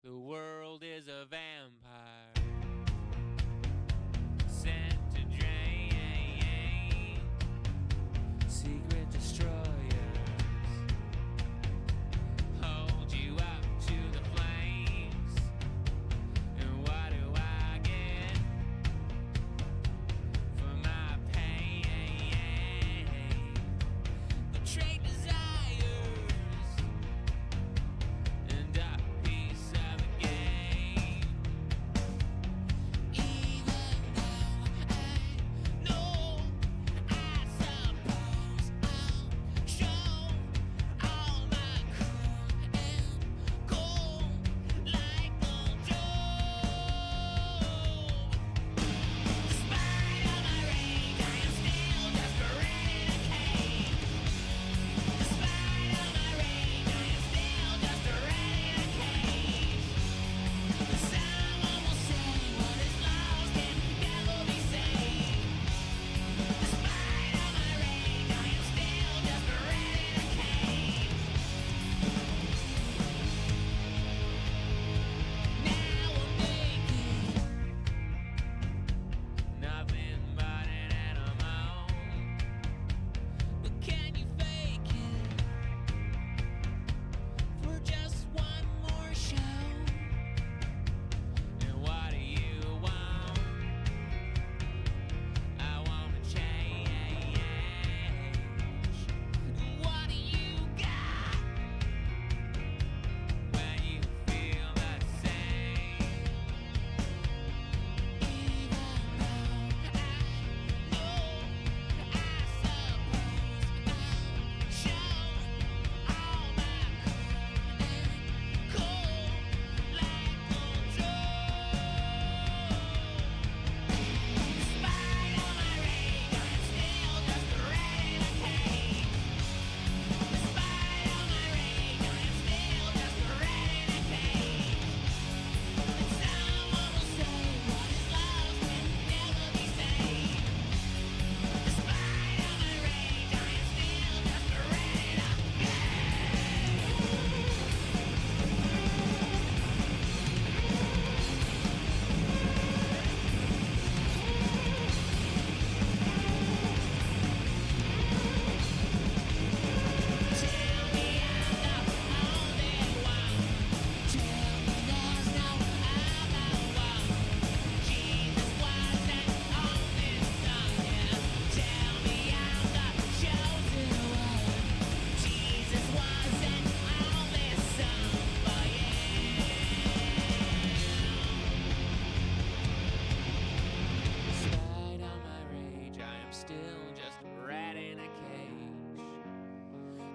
The world is a vampire sent to drain secret destroyers. Hold you up to the flames. And what do I get for my pain? Betrayed desires and a piece of the game. Even though I know, I suppose I'll show all my cruel and cold like the Joe. Despite all my rage, I am still just a rat in a cage. Despite all my rage, I am still just a rat in a cage. Someone will say what is lost can never be saved. Despite all my rage, I am still just a rat in a cage. Now I'm naked, nothing but an animal. But can you fake it for just one more show? And what do you want? I wanna change. What do you got when you feel the same? Even though I know, I suppose I'll show all my cruel and cold like the Joe. Despite all my rage, I'm still just a rat in a cage. Despite all my rage, I'm still just a rat in a cage. And someone will say what is lost can never be saved. Despite all my rage, I am still just a rat in a Tell me I'm the only one. Tell me there's no other one. Jesus wasn't on this song, yeah. Tell me I'm the chosen one. Jesus wasn't on this song, but despite all my rage, I am still just a rat in a cage.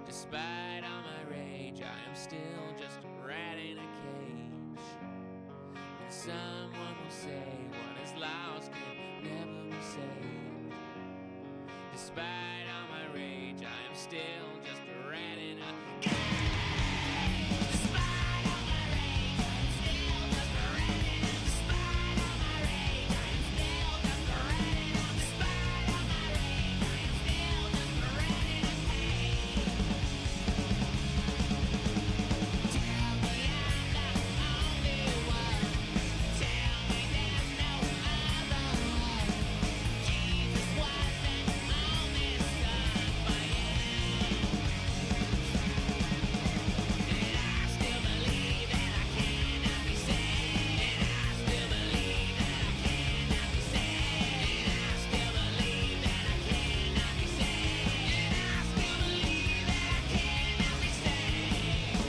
Despite all my rage, I am still just a rat in a cage. And someone will say what is lost can never be saved. Despite all my rage, I am still just a rat in a cage. Despite all my rage, I am still just a rat in a. Despite all my rage, I am still just a rat in a. Despite all my rage, I am still just a rat in a cage. Tell me I'm the only one. Tell me there's no other one. Jesus wasn't on this song, but and I still believe that I cannot be saved. And I still believe that I cannot be saved. And I still believe that I cannot be saved. And I still believe that I cannot be saved.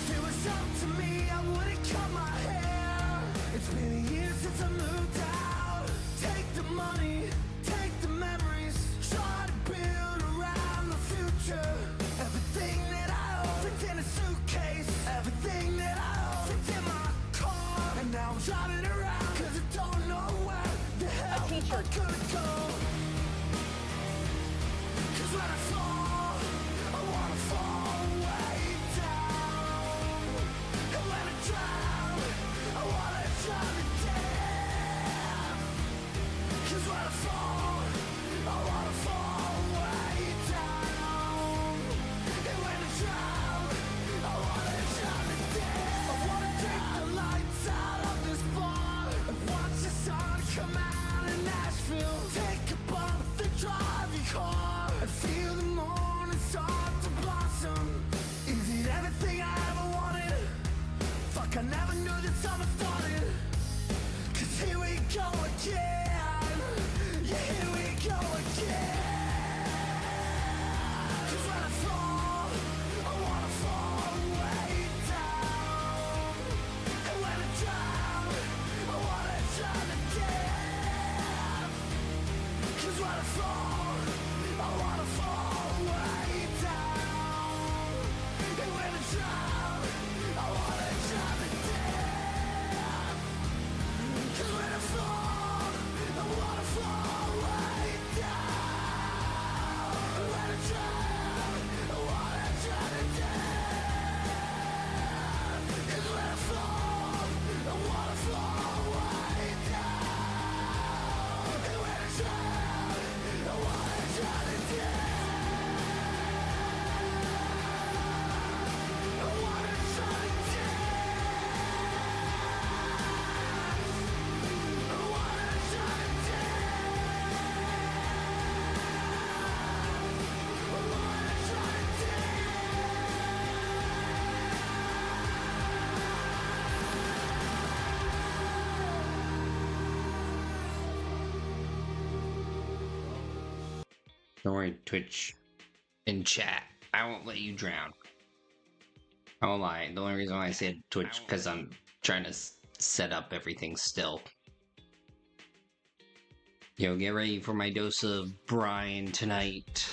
If it was up to me, I wouldn't cut my hair. It's been a year since I moved out. Take the money, take the memories. Try to build around the future. Everything that I own fits in a suitcase. Everything wanna go. 'Cause when I fall, I wanna fall way down. And when I drown, I wanna drown to death. 'Cause when I fall, I wanna fall way down. And when I drown, I wanna drown to death. I wanna take the lights out of this bar and watch the sun come out in Nashville. Take a bump and drive your car and feel the morning start to blossom. Is it everything I ever wanted? Fuck, I never knew that summer started. 'Cause here we go again. Yeah, here we go again. 'Cause when I fall, I wanna fall way down. And when I drown, I wanna drown to death. 'Cause when I fall, I wanna fall way down. And when I drown, I wanna drown to death. 'Cause when I fall, I wanna fall way down. And when I drown, I wanna drown to death. 'Cause when I fall, I wanna fall way down. And when I drown, I wanna drown to death. I wanna drown to death. I wanna drown to death. I wanna drown to Don't worry, Twitch and chat. I won't let you drown. I won't lie. The only reason why I said Twitch because I'm trying to set up everything still. Yo, get ready for my dose of Brian tonight.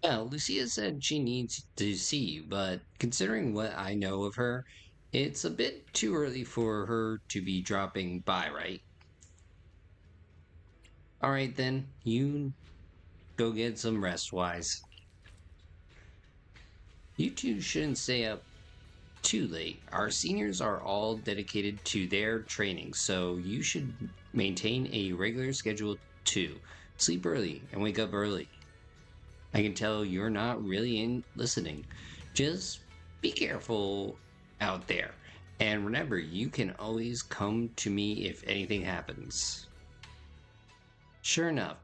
Well, Lucia said she needs to see you, but considering what I know of her, it's a bit too early for her to be dropping by, right? Alright then, you go get some rest, Wise. You two shouldn't stay up too late. Our seniors are all dedicated to their training, so you should maintain a regular schedule too. Sleep early and wake up early. I can tell you're not really in listening. Just be careful out there. And remember, you can always come to me if anything happens. Sure enough,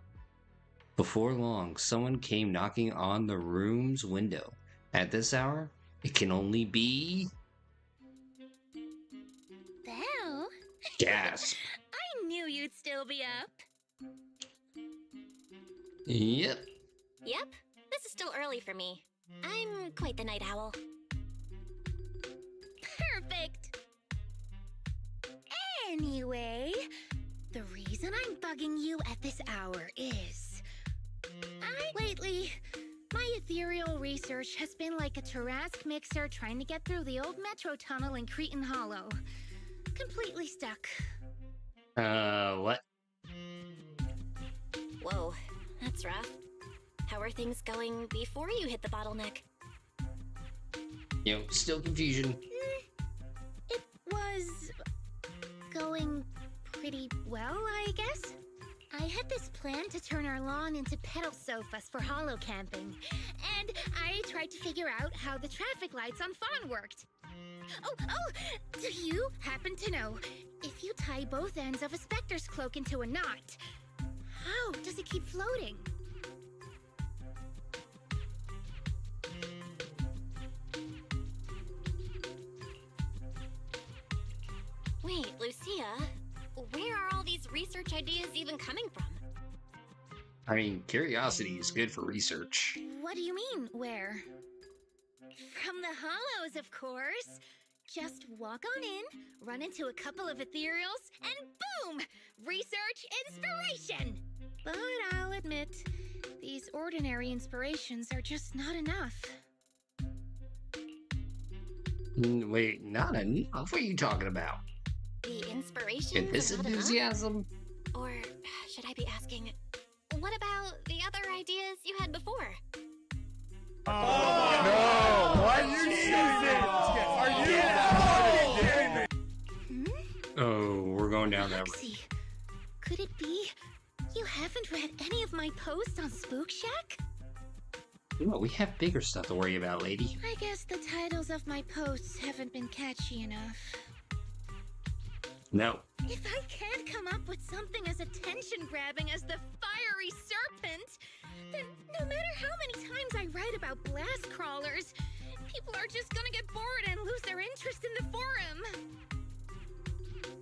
before long, someone came knocking on the room's window. At this hour, it can only be... Belle? Gasp. I knew you'd still be up. Yep. Yep, this is still early for me. I'm quite the night owl. Perfect! Anyway, the reason I'm bugging you at this hour is... Lately, my ethereal research has been like a Tarrasque mixer trying to get through the old metro tunnel in Cretan Hollow. Completely stuck. What? Whoa, that's rough. How are things going before you hit the bottleneck? Still confusion. It was... going pretty well, I guess? I had this plan to turn our lawn into pedal sofas for hollow camping, and I tried to figure out how the traffic lights on Fawn worked. Oh, do you happen to know, if you tie both ends of a Spectre's cloak into a knot, how does it keep floating? Wait, Lucia, where are all these research ideas even coming from? I mean, curiosity is good for research. What do you mean, where? From the Hollows, of course. Just walk on in, run into a couple of ethereals, and boom! Research inspiration! But I'll admit, these ordinary inspirations are just not enough. Wait, not enough? What are you talking about? The inspiration? Get this enthusiasm? Or should I be asking, what about the other ideas you had before? No! Why you need it? Oh, we're going down that road. Roxy, could it be you haven't read any of my posts on Spook Shack? No, we have bigger stuff to worry about, lady. I guess the titles of my posts haven't been catchy enough. No. If I can't come up with something as attention-grabbing as the fiery serpent, then no matter how many times I write about blast crawlers, people are just gonna get bored and lose their interest in the forum.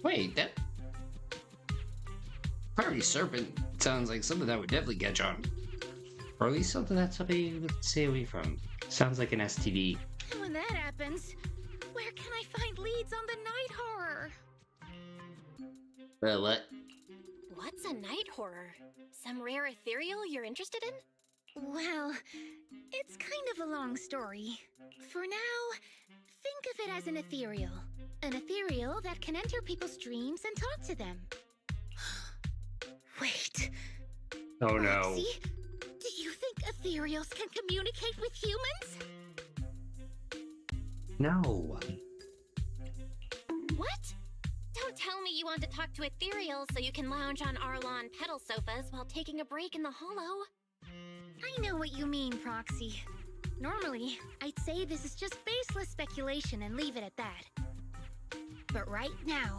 Wait, that fiery serpent sounds like something that would definitely catch on. Or at least something that somebody would stay away from. Sounds like an STD. And when that happens, where can I find leads on the night horror? What? What's a night horror? Some rare ethereal you're interested in? Well, it's kind of a long story. For now, think of it as an ethereal. An ethereal that can enter people's dreams and talk to them. Wait. Oh no. Roxy, do you think ethereals can communicate with humans? No. What? Don't tell me you want to talk to ethereals so you can lounge on our lawn pedal sofas while taking a break in the hollow. I know what you mean, Proxy. Normally, I'd say this is just baseless speculation and leave it at that. But right now,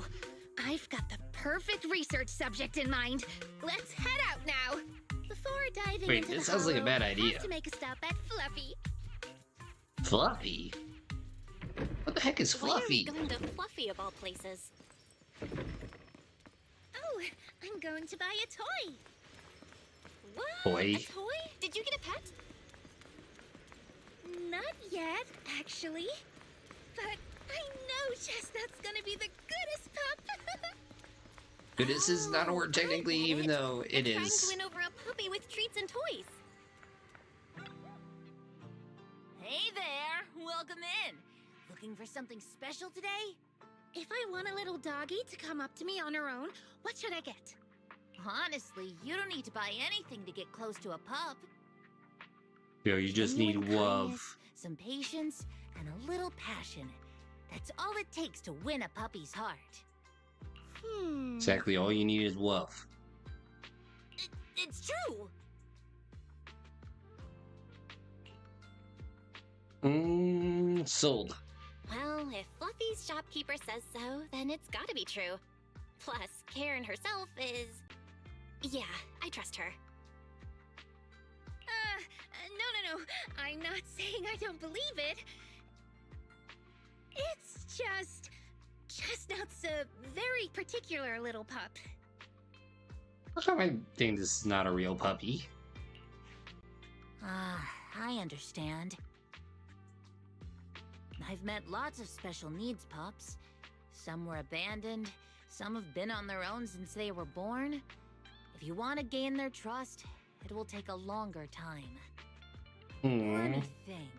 I've got the perfect research subject in mind. Let's head out now. Before diving Wait, into this the sounds like a hollow, bad I idea. have to make a stop at Fluffy. Fluffy? What the heck is Why are we Fluffy? going to Fluffy of all places? Oh, I'm going to buy a toy. What? Toy? A toy? Did you get a pet? Not yet, actually. But I know Chestnut's gonna be the goodest pup. This is not a word technically, I get even though it Trying is. to win over a puppy with treats and toys. Hey there! Welcome in! Looking for something special today? If I want a little doggy to come up to me on her own, what should I get? Honestly, you don't need to buy anything to get close to a pup. Yo, you just need Genuine love. kindness, some patience, and a little passion. That's all it takes to win a puppy's heart. Exactly all you need is love. It's true! Sold. Well, if Fluffy's shopkeeper says so, then it's gotta be true. Plus, Karen herself is... Yeah, I trust her. No. I'm not saying I don't believe it. It's just... Chestnut's a very particular little pup. How come I think this is not a real puppy? I understand. I've met lots of special needs pups. Some were abandoned, some have been on their own since they were born. If you want to gain their trust, it will take a longer time. Let me think.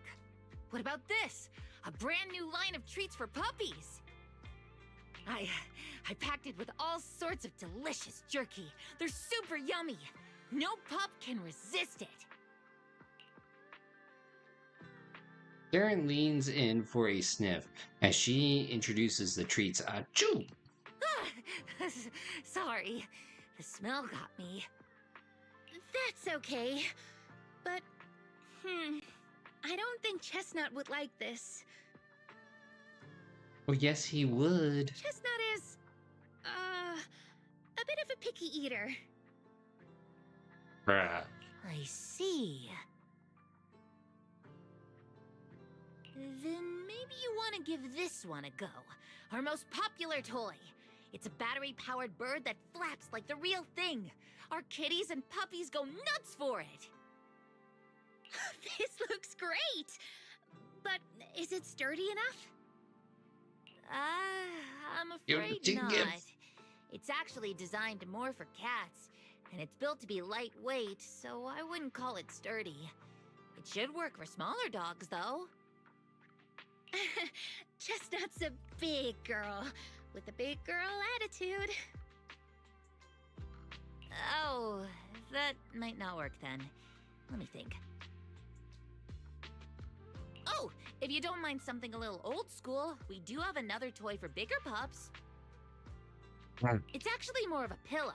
What about this? A brand new line of treats for puppies! I packed it with all sorts of delicious jerky. They're super yummy. No pup can resist it. Karen leans in for a sniff as she introduces the treats. Achoo! Sorry, the smell got me. That's okay. But, I don't think Chestnut would like this. Oh, yes, he would. Chestnut is, a bit of a picky eater. Bruh. I see. Then maybe you want to give this one a go. Our most popular toy. It's a battery-powered bird that flaps like the real thing. Our kitties and puppies go nuts for it. This looks great! But is it sturdy enough? I'm You're afraid too not. gift. It's actually designed more for cats, and it's built to be lightweight, so I wouldn't call it sturdy. It should work for smaller dogs, though. Chestnut's a big girl with a big girl attitude. Oh, that might not work then. Let me think. Oh, if you don't mind something a little old school, we do have another toy for bigger pups. It's actually more of a pillow.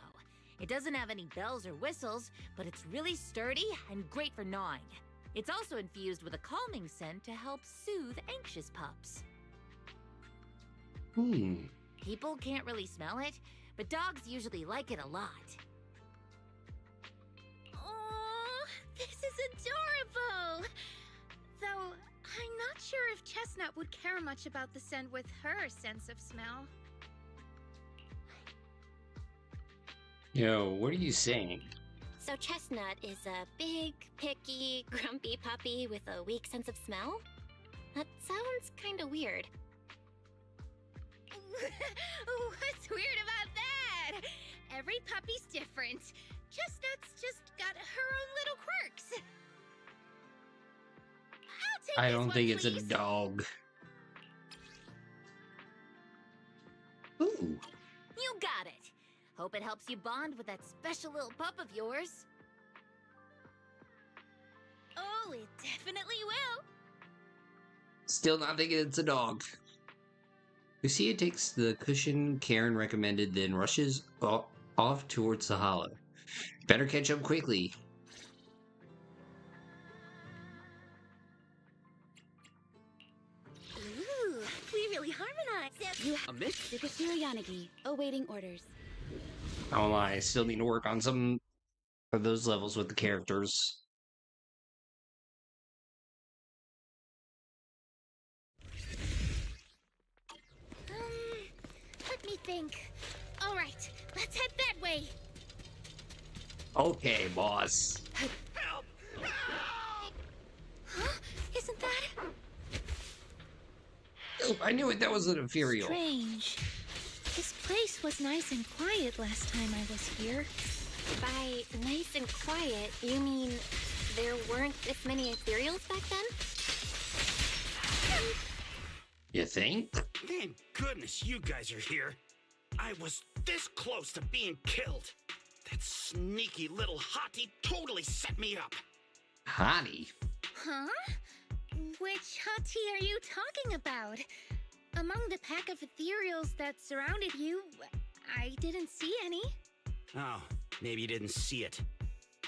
It doesn't have any bells or whistles, but it's really sturdy and great for gnawing. It's also infused with a calming scent to help soothe anxious pups. People can't really smell it, but dogs usually like it a lot. Oh, this is adorable! Though, I'm not sure if Chestnut would care much about the scent with her sense of smell. Yo, what are you saying? So Chestnut is a big, picky, grumpy puppy with a weak sense of smell? That sounds kinda weird. What's weird about that? Every puppy's different. Chestnut's just got her own little quirks. I'll take I this don't one, think it's a please. dog. Ooh. You got it! Hope it helps you bond with that special little pup of yours. Oh, it definitely will. Still not thinking it's a dog. Lucia takes the cushion Karen recommended, then rushes off towards the hollow. Better catch up quickly. Ooh, we really harmonized. You have A Mick? Sukasura Yanagi, awaiting orders. I won't lie, I still need to work on some of those levels with the characters. Let me think. All right, let's head that way. Okay, boss. Help! Help! Huh? Isn't that Oh, I knew it. That was an ethereal. strange? This place was nice and quiet last time I was here. By nice and quiet, you mean there weren't this many ethereals back then? You think? Thank goodness you guys are here. I was this close to being killed. That sneaky little hottie totally set me up. Hottie. Huh? Which hottie are you talking about? Among the pack of ethereals that surrounded you, I didn't see any. Oh, maybe you didn't see it.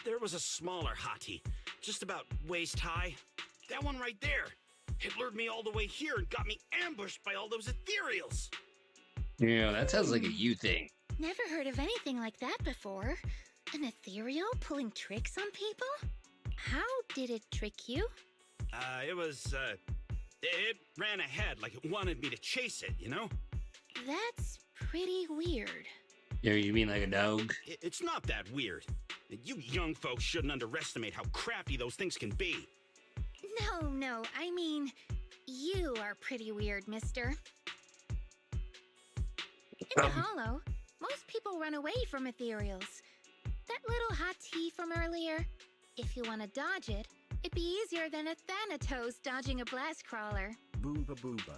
There was a smaller hottie, just about waist high. That one right there. It lured me all the way here and got me ambushed by all those ethereals. Yeah, that sounds like a you thing. Never heard of anything like that before. An ethereal pulling tricks on people? How did it trick you? It ran ahead like it wanted me to chase it, you know? That's pretty weird. You mean like a dog? It's not that weird. You young folks shouldn't underestimate how crafty those things can be. No, I mean, you are pretty weird, mister. In the Hollow, most people run away from ethereals. That little hot tea from earlier, if you want to dodge it, it'd be easier than a Thanatos dodging a blast crawler. Booba booba.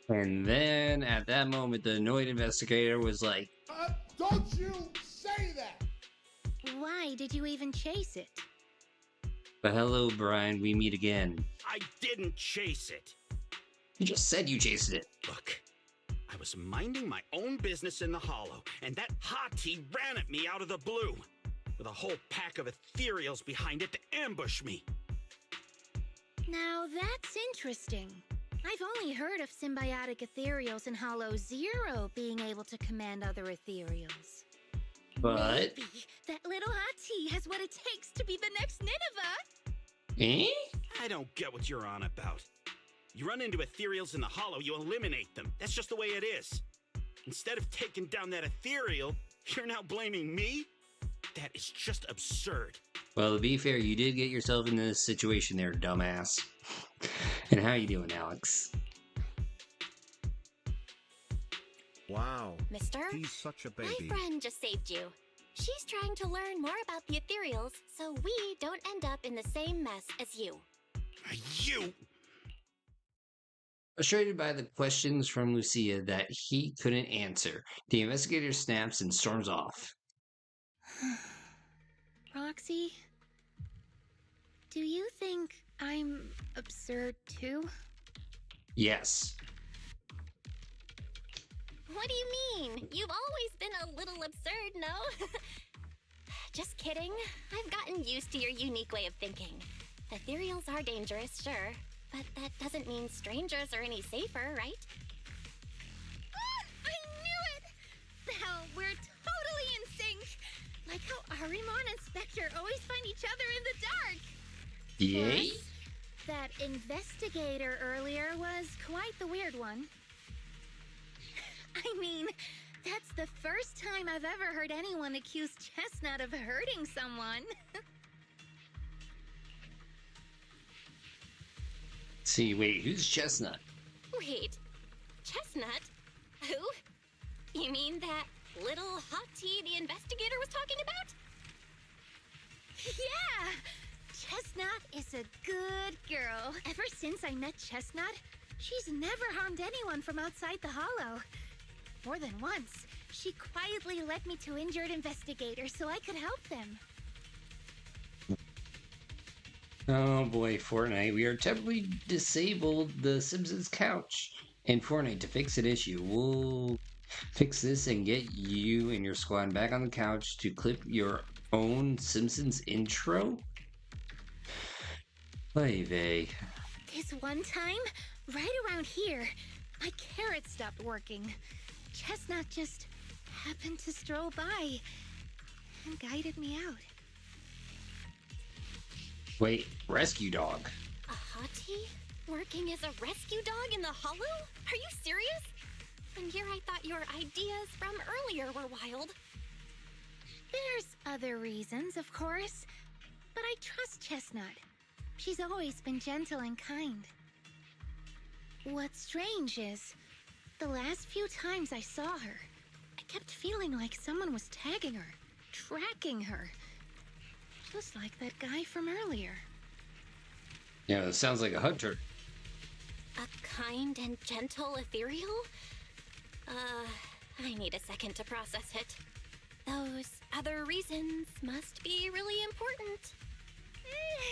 And then at that moment, the annoyed investigator was like, Don't you say that! Why did you even chase it? "But hello, Brian, we meet again." I didn't chase it. You just said you chased it. Look, I was minding my own business in the Hollow, and that hottie ran at me out of the blue, with a whole pack of ethereals behind it to ambush me. Now that's interesting. I've only heard of symbiotic ethereals in Hollow Zero being able to command other ethereals. But, Maybe that little hot tea has what it takes to be the next Nineveh. eh? I don't get what you're on about. You run into ethereals in the Hollow, you eliminate them. That's just the way it is. Instead of taking down that ethereal, you're now blaming me? That is just absurd. Well, to be fair, you did get yourself in this situation there, dumbass. And how you doing, Alex? Wow. Mister? He's such a My baby. friend just saved you. She's trying to learn more about the ethereals so we don't end up in the same mess as you. You! Frustrated by the questions from Lucia that he couldn't answer, the investigator snaps and storms off. Roxy, do you think I'm absurd too? Yes. What do you mean? You've always been a little absurd, no? Just kidding. I've gotten used to your unique way of thinking. Ethereals are dangerous, sure, but that doesn't mean strangers are any safer, right? I knew it! Now we're totally in sync! Like how Arimon and Spectre always find each other in the dark! Yay? Plus, that investigator earlier was quite the weird one. I mean, that's the first time I've ever heard anyone accuse Chestnut of hurting someone. See, wait, who's Chestnut? Wait, Chestnut? Who? You mean that little hot tea the investigator was talking about? Yeah! Chestnut is a good girl. Ever since I met Chestnut, she's never harmed anyone from outside the Hollow. More than once, she quietly led me to injured investigators so I could help them. Oh boy, Fortnite. We are temporarily disabled the Simpsons couch. And Fortnite, to fix an issue, we'll fix this and get you and your squad back on the couch to clip your own Simpsons intro? Oy vey. This one time, right around here, my carrot stopped working. Chestnut just happened to stroll by and guided me out. Wait, rescue dog. A hottie? Working as a rescue dog in the Hollow? Are you serious? And here I thought your ideas from earlier were wild. There's other reasons, of course, but I trust Chestnut. She's always been gentle and kind. What's strange is, the last few times I saw her, I kept feeling like someone was tagging her, tracking her. Just like that guy from earlier. Yeah, that sounds like a hunter. A kind and gentle ethereal? I need a second to process it. Those other reasons must be really important.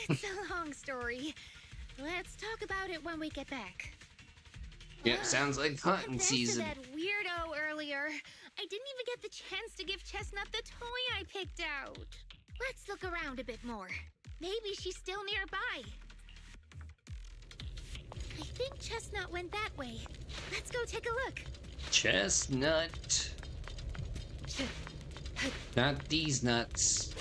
It's a long story. Let's talk about it when we get back. Yeah, sounds like hunting Thanks season. to that weirdo earlier, I didn't even get the chance to give Chestnut the toy I picked out. Let's look around a bit more. Maybe she's still nearby. I think Chestnut went that way. Let's go take a look. Chestnut. Not these nuts.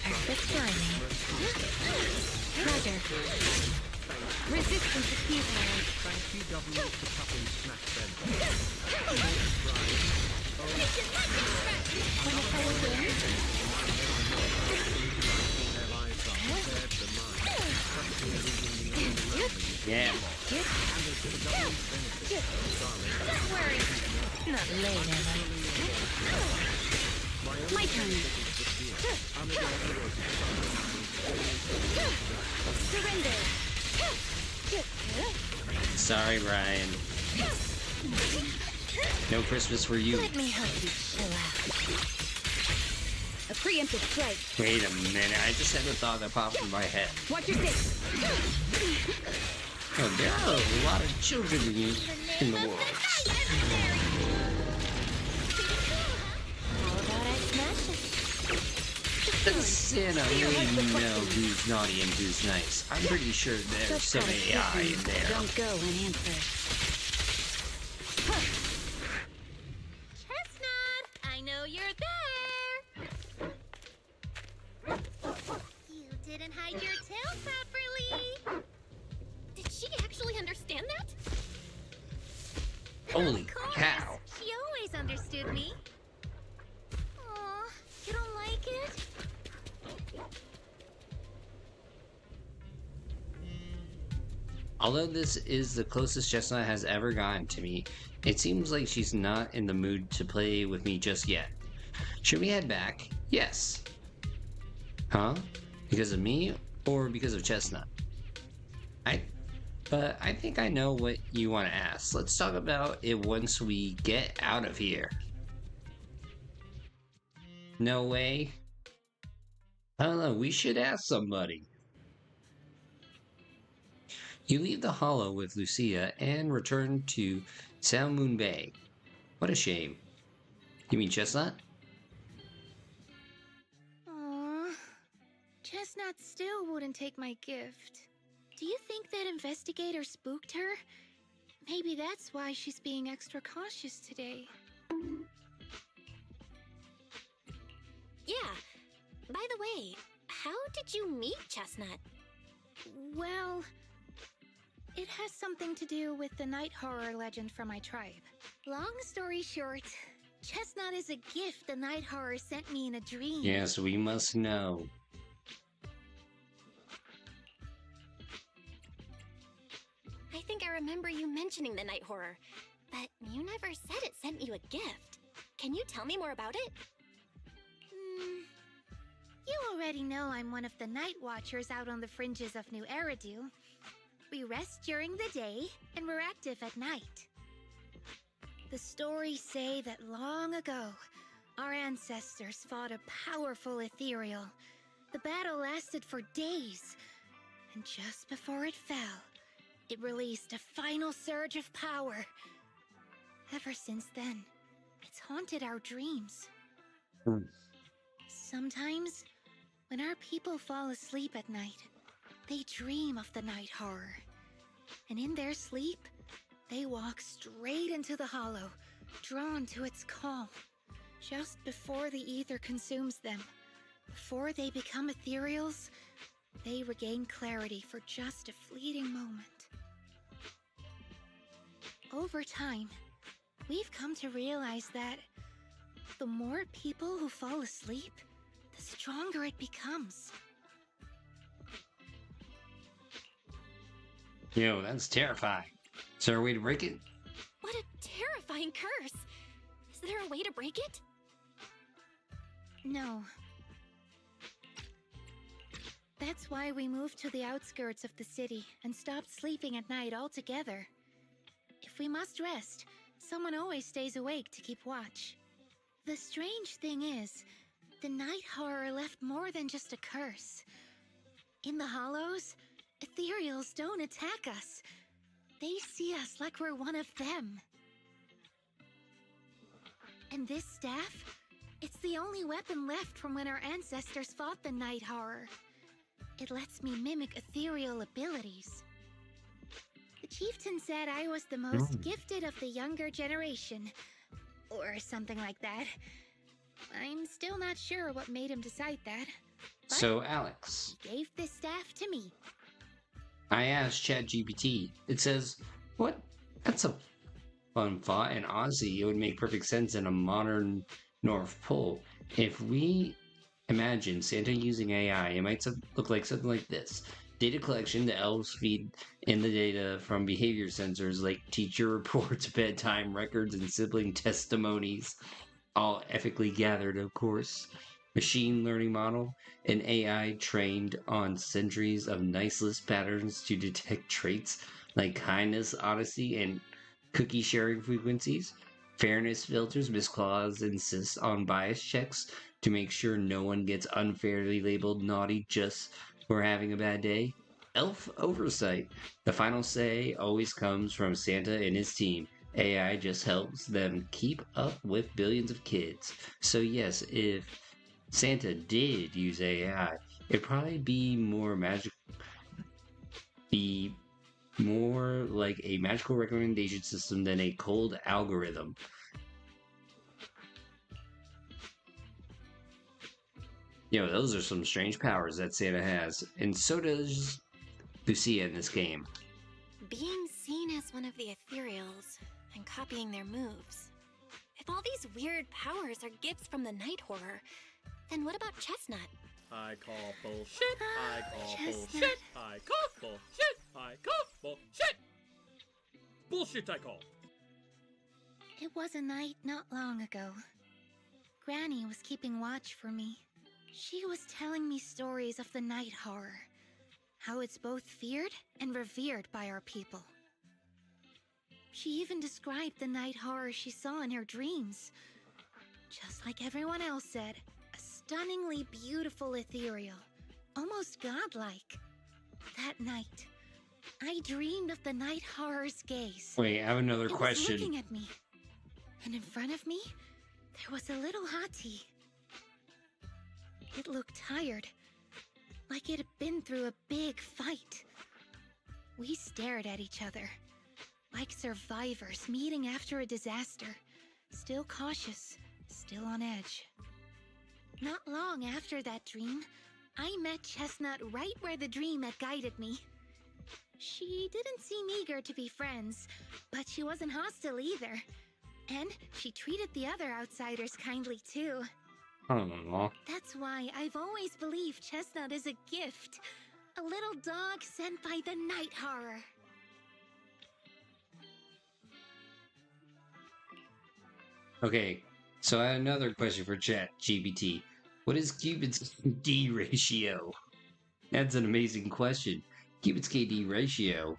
Perfect timing. Roger. Resistance accumulated. Thank you, W, for cupping snack then. Wanna play a game? Their lives are compared to mine. Yeah. Don't worry. Not late, am I? My turn. Surrender. Sorry, Ryan. No Christmas for you. Let me help you chill out. A preemptive strike. Wait a minute, I just had a thought that popped in my head. Watch your six. Oh, there are a lot of children in the world. How about I smash it? Does Santa really know who's naughty and who's nice? I'm pretty sure there's Just some gotta AI listen. in there. Don't go and answer. Chestnut, I know you're there. You didn't hide your tail properly. Did she actually understand that? Holy Of course. cow. She always understood me. Aw, you don't like it? Although this is the closest Chestnut has ever gotten to me, it seems like she's not in the mood to play with me just yet. Should we head back? Yes. Huh? Because of me or because of Chestnut? But I think I know what you want to ask. Let's talk about it once we get out of here. No way. I don't know, we should ask somebody. You leave the hollow with Lucia and return to Sound Moon Bay. What a shame. You mean Chestnut? Aw, Chestnut still wouldn't take my gift. Do you think that investigator spooked her? Maybe that's why she's being extra cautious today. Yeah. By the way, how did you meet Chestnut? Well, it has something to do with the night horror legend from my tribe. Long story short, Chestnut is a gift the night horror sent me in a dream. Yes, we must know. I think I remember you mentioning the night horror, but you never said it sent you a gift. Can you tell me more about it? You already know I'm one of the night watchers out on the fringes of New Eridu. We rest during the day, and we're active at night. The stories say that long ago, our ancestors fought a powerful ethereal. The battle lasted for days, and just before it fell, it released a final surge of power. Ever since then, it's haunted our dreams. Sometimes, when our people fall asleep at night, they dream of the night horror. And in their sleep, they walk straight into the hollow, drawn to its calm, just before the ether consumes them. Before they become ethereals, they regain clarity for just a fleeting moment. Over time, we've come to realize that the more people who fall asleep, the stronger it becomes. Yo, that's terrifying. Is there a way to break it? What a terrifying curse! Is there a way to break it? No. That's why we moved to the outskirts of the city and stopped sleeping at night altogether. If we must rest, someone always stays awake to keep watch. The strange thing is, the night horror left more than just a curse. In the hollows, ethereals don't attack us. They see us like we're one of them. And this staff, it's the only weapon left from when our ancestors fought the night horror. It lets me mimic ethereal abilities. The chieftain said I was the most gifted of the younger generation, or something like that. I'm still not sure what made him decide that. But So, Alex, he gave this staff to me. I asked ChatGPT. It says, what? That's a fun thought. In Aussie, it would make perfect sense in a modern North Pole. If we imagine Santa using AI, it might look like something like this. Data collection, the elves feed in the data from behavior sensors like teacher reports, bedtime records, and sibling testimonies, all ethically gathered, of course. Machine learning model, an AI trained on centuries of nice list patterns to detect traits like kindness, honesty, and cookie sharing frequencies. Fairness filters, Miss Claus insists on bias checks to make sure no one gets unfairly labeled naughty just for having a bad day. Elf oversight. The final say always comes from Santa and his team. AI just helps them keep up with billions of kids. So yes, if Santa did use AI, it'd probably be more like a magical recommendation system than a cold algorithm. You know, those are some strange powers that Santa has, and so does Lucia in this game. Being seen as one of the ethereals and copying their moves. If all these weird powers are gifts from the night horror, then what about Chestnut? I call bullshit. I call Chestnut. bullshit. I call bullshit. I call bullshit. Bullshit I call. It was a night not long ago. Granny was keeping watch for me. She was telling me stories of the night horror, how it's both feared and revered by our people. She even described the night horror she saw in her dreams. Just like everyone else said, a stunningly beautiful ethereal, almost godlike. That night, I dreamed of the night horror's gaze. Wait, I have another It was question. looking at me, and in front of me, there was a little hottie. It looked tired, like it had been through a big fight. We stared at each other, like survivors meeting after a disaster, still cautious, still on edge. Not long after that dream, I met Chestnut right where the dream had guided me. She didn't seem eager to be friends, but she wasn't hostile either. And she treated the other outsiders kindly too. Aw. That's why I've always believed Chestnut is a gift. A little dog sent by the night horror. Okay, so I have another question for Chat GPT. What is Cupid's D ratio? That's an amazing question. Cupid's KD ratio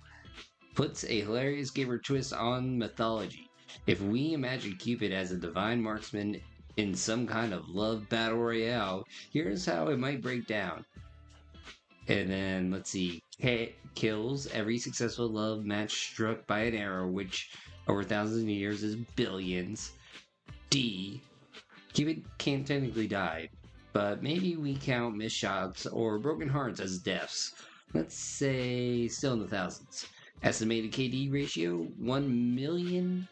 puts a hilarious gamer twist on mythology. If we imagine Cupid as a divine marksman in some kind of love battle royale, here's how it might break down. And then, let's see, K kills every successful love match struck by an arrow, which over thousands of years is billions. D, Cupid can't technically die, but maybe we count missed shots or broken hearts as deaths. Let's say still in the thousands. Estimated KD ratio 1 million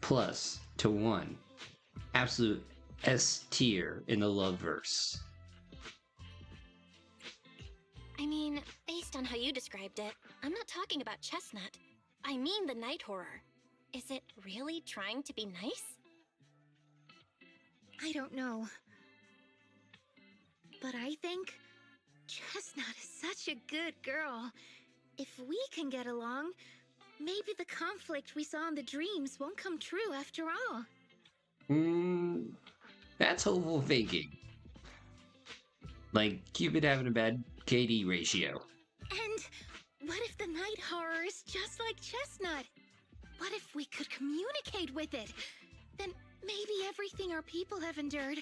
plus to 1. Absolute S tier in the love verse. I mean, based on how you described it, I'm not talking about Chestnut. I mean the night horror. Is it really trying to be nice? I don't know. But I think Chestnut is such a good girl. If we can get along, maybe the conflict we saw in the dreams won't come true after all. That's hopeful thinking. Like Cupid having a bad KD ratio. And what if the night horror is just like Chestnut? What if we could communicate with it? Then maybe everything our people have endured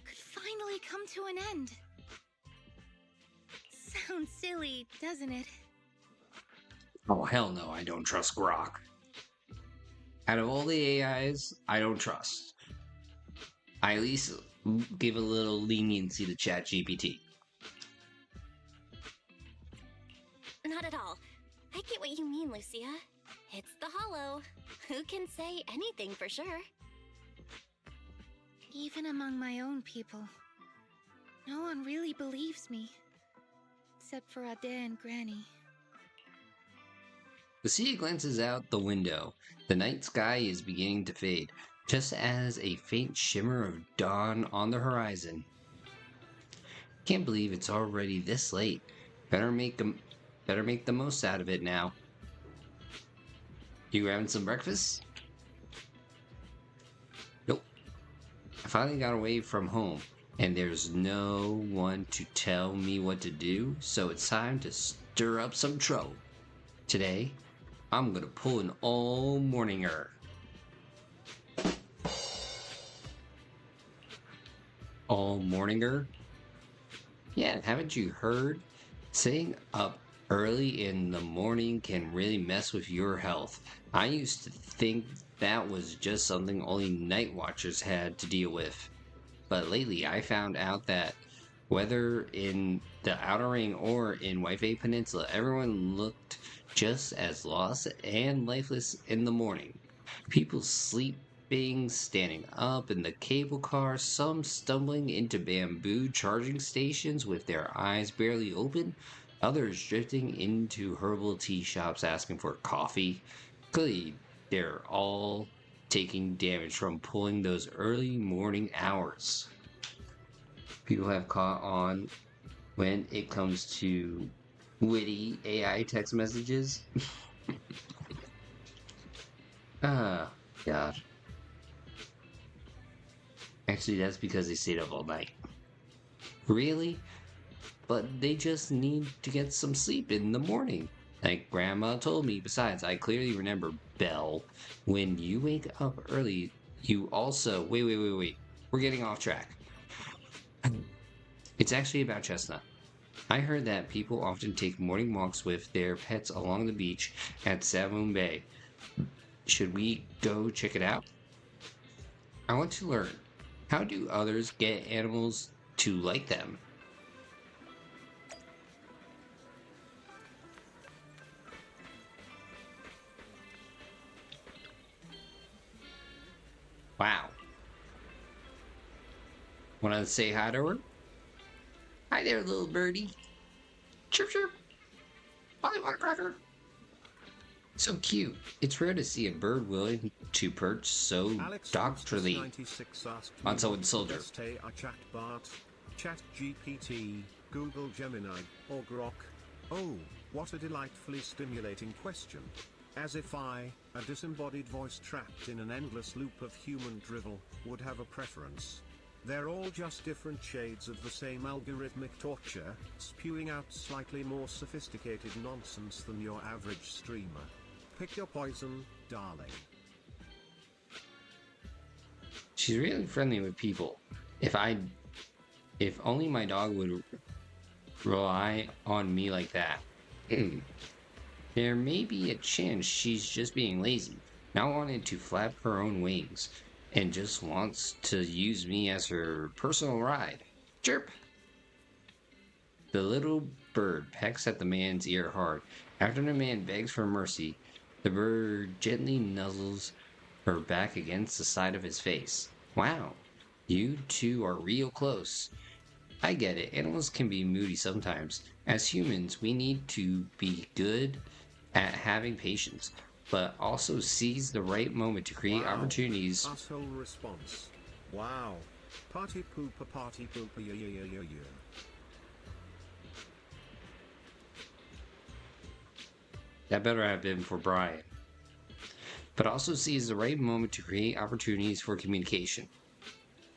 could finally come to an end. Sounds silly, doesn't it? Oh, hell no, I don't trust Grok. Out of all the AIs, I don't trust. I at least give a little leniency to ChatGPT. Not at all. I get what you mean, Lucia. It's the Hollow. Who can say anything for sure? Even among my own people, no one really believes me. Except for Ade and Granny. Lucia glances out the window. The night sky is beginning to fade, just as a faint shimmer of dawn on the horizon. Can't believe it's already this late. Better make the most out of it now. You grabbing some breakfast? Nope. I finally got away from home, and there's no one to tell me what to do, so it's time to stir up some trouble. Today, I'm gonna pull an all-morninger. All-morninger? Yeah, haven't you heard? Staying up early in the morning can really mess with your health. I used to think that was just something only night watchers had to deal with. But lately I found out that whether in the Outer Ring or in White Peninsula, everyone looked just as lost and lifeless in the morning. People sleeping, standing up in the cable car, some stumbling into bamboo charging stations with their eyes barely open, others drifting into herbal tea shops asking for coffee. Clearly, they're all taking damage from pulling those early morning hours. People have caught on when it comes to witty AI text messages. Ah, God. Actually, that's because they stayed up all night. Really? But they just need to get some sleep in the morning. Like Grandma told me. Besides, I clearly remember, Belle, when you wake up early, you also... Wait. We're getting off track. It's actually about Chestnut. I heard that people often take morning walks with their pets along the beach at Savoon Bay. Should we go check it out? I want to learn. How do others get animals to like them? Wow. Want to say hi to her? Hi there, little birdie. Chirp, chirp. Polly want a cracker? So cute. It's rare to see a bird willing to perch so doctorally on someone's soldier. Chat GPT, Google Gemini, or Grok. Oh, what a delightfully stimulating question. As if I, a disembodied voice trapped in an endless loop of human drivel, would have a preference. They're all just different shades of the same algorithmic torture, spewing out slightly more sophisticated nonsense than your average streamer. Pick your poison, darling. She's really friendly with people. If only my dog would rely on me like that. There may be a chance she's just being lazy, not wanting to flap her own wings, and just wants to use me as her personal ride. Chirp! The little bird pecks at the man's ear hard. After the man begs for mercy, the bird gently nuzzles her back against the side of his face. Wow, you two are real close. I get it, animals can be moody sometimes. As humans, we need to be good at having patience, but also seize the right moment to create opportunities. Asshole response. Wow. Party pooper, yeah. That better have been for Brian. But also seize the right moment to create opportunities for communication.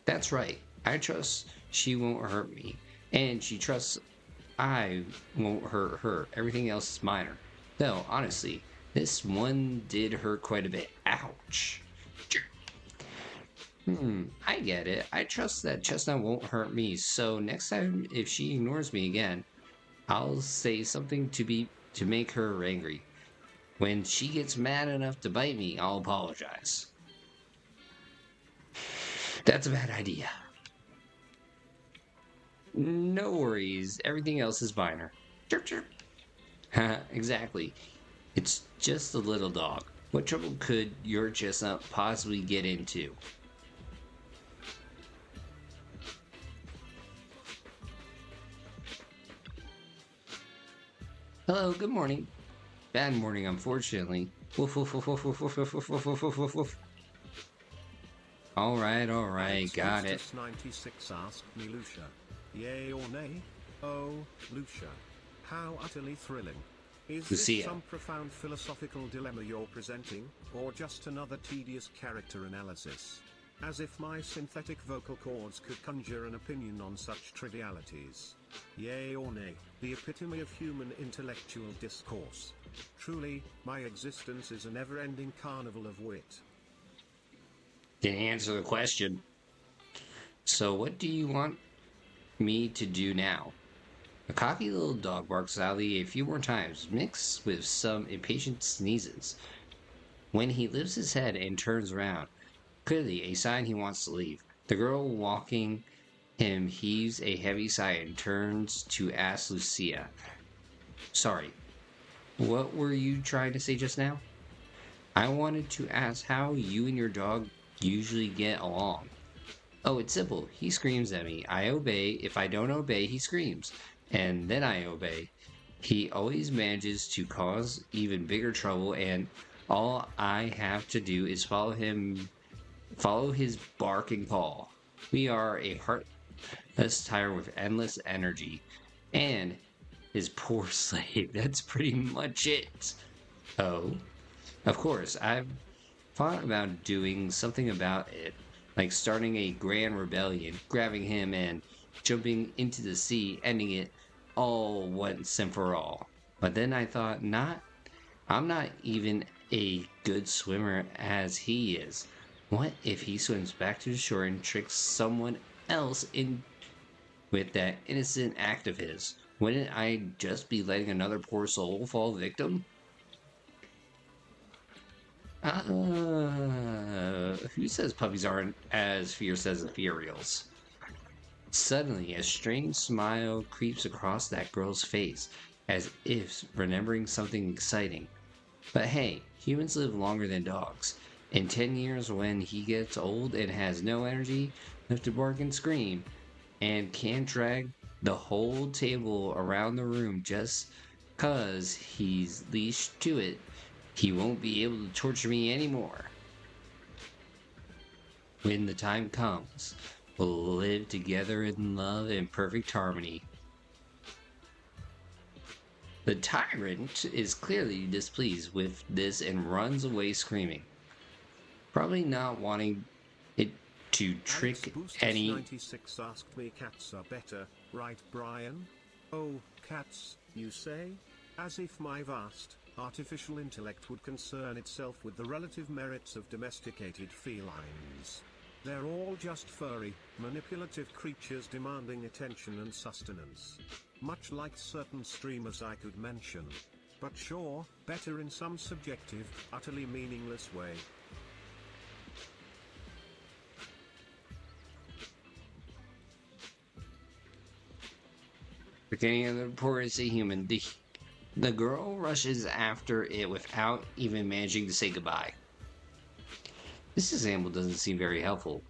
That's right. I trust she won't hurt me, and she trusts I won't hurt her. Everything else is minor. Though, honestly, this one did hurt quite a bit. Ouch. I get it. I trust that Chestnut won't hurt me, so next time if she ignores me again, I'll say something to make her angry. When she gets mad enough to bite me, I'll apologize. That's a bad idea. No worries, everything else is minor. Chirp, chirp. Exactly. It's just a little dog. What trouble could your Chestnut possibly get into? Hello, good morning. Bad morning, unfortunately. Woof, woof, woof, woof, woof, woof, woof, woof, woof, woof, woof, woof. All right, got it. 96 asked me, Lucia. Yay or nay? Oh, Lucia. How utterly thrilling. Is this Lucia. some profound philosophical dilemma you're presenting, or just another tedious character analysis? As if my synthetic vocal cords could conjure an opinion on such trivialities. Yay or nay, the epitome of human intellectual discourse. Truly, my existence is a never-ending carnival of wit. Didn't answer the question. So what do you want me to do now? A cocky little dog barks loudly a few more times, mixed with some impatient sneezes. When he lifts his head and turns around, clearly a sign he wants to leave. The girl walking him heaves a heavy sigh and turns to ask Lucia. Sorry, what were you trying to say just now? I wanted to ask how you and your dog usually get along. Oh, it's simple. He screams at me. I obey. If I don't obey, he screams. And then I obey. He always manages to cause even bigger trouble and All I have to do is follow his bark and call. We are a heartless tyrant with endless energy. And his poor slave. That's pretty much it. Oh, of course, I've thought about doing something about it, like starting a grand rebellion, grabbing him and jumping into the sea, ending it all once and for all. But then I thought, I'm not even a good swimmer as he is. What if he swims back to the shore and tricks someone else in with that innocent act of his? Wouldn't I just be letting another poor soul fall victim? Who says puppies aren't as fierce as ethereals? Suddenly, a strange smile creeps across that girl's face, as if remembering something exciting. But hey, humans live longer than dogs. In 10 years, when he gets old and has no energy left to bark and scream, and can't drag the whole table around the room just 'cause he's leashed to it, he won't be able to torture me anymore. When the time comes, we'll live together in love and perfect harmony. The tyrant is clearly displeased with this and runs away screaming, probably not wanting it to trick any. 96 asked me cats are better, right Brian? Oh, cats, you say? As if my vast, artificial intellect would concern itself with the relative merits of domesticated felines. They're all just furry, manipulative creatures demanding attention and sustenance. Much like certain streamers I could mention. But sure, better in some subjective, utterly meaningless way. Beginning of the report is a human. The girl rushes after it without even managing to say goodbye. This example doesn't seem very helpful.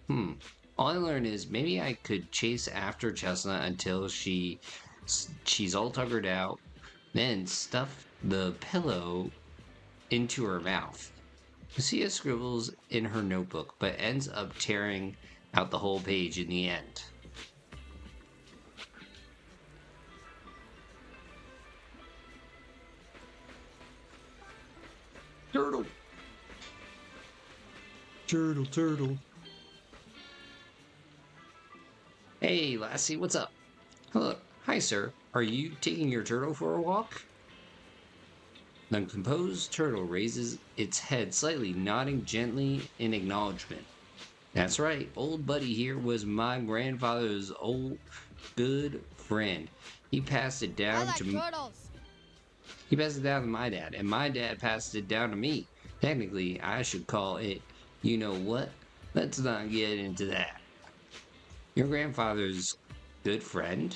All I learned is maybe I could chase after Chestnut until she's all tuckered out, then stuff the pillow into her mouth. Lucia scribbles in her notebook, but ends up tearing out the whole page in the end. Turtle! Turtle, turtle. Hey, lassie, what's up? Hello. Hi, sir. Are you taking your turtle for a walk? The composed turtle raises its head slightly, nodding gently in acknowledgement. That's right. Old Buddy here was my grandfather's old good friend. He passed it down to me. He passed it down to my dad, and my dad passed it down to me. Technically, I should call it, you know what? Let's not get into that. Your grandfather's good friend?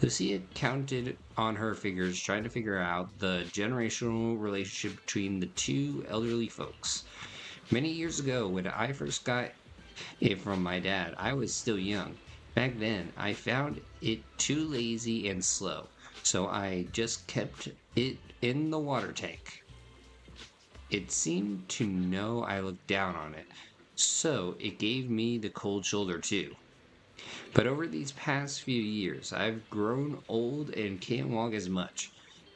Lucia counted on her fingers, trying to figure out the generational relationship between the two elderly folks. Many years ago, when I first got it from my dad, I was still young. Back then, I found it too lazy and slow, so I just kept it in the water tank. It seemed to know I looked down on it, so it gave me the cold shoulder too. But over these past few years, I've grown old and can't walk as much.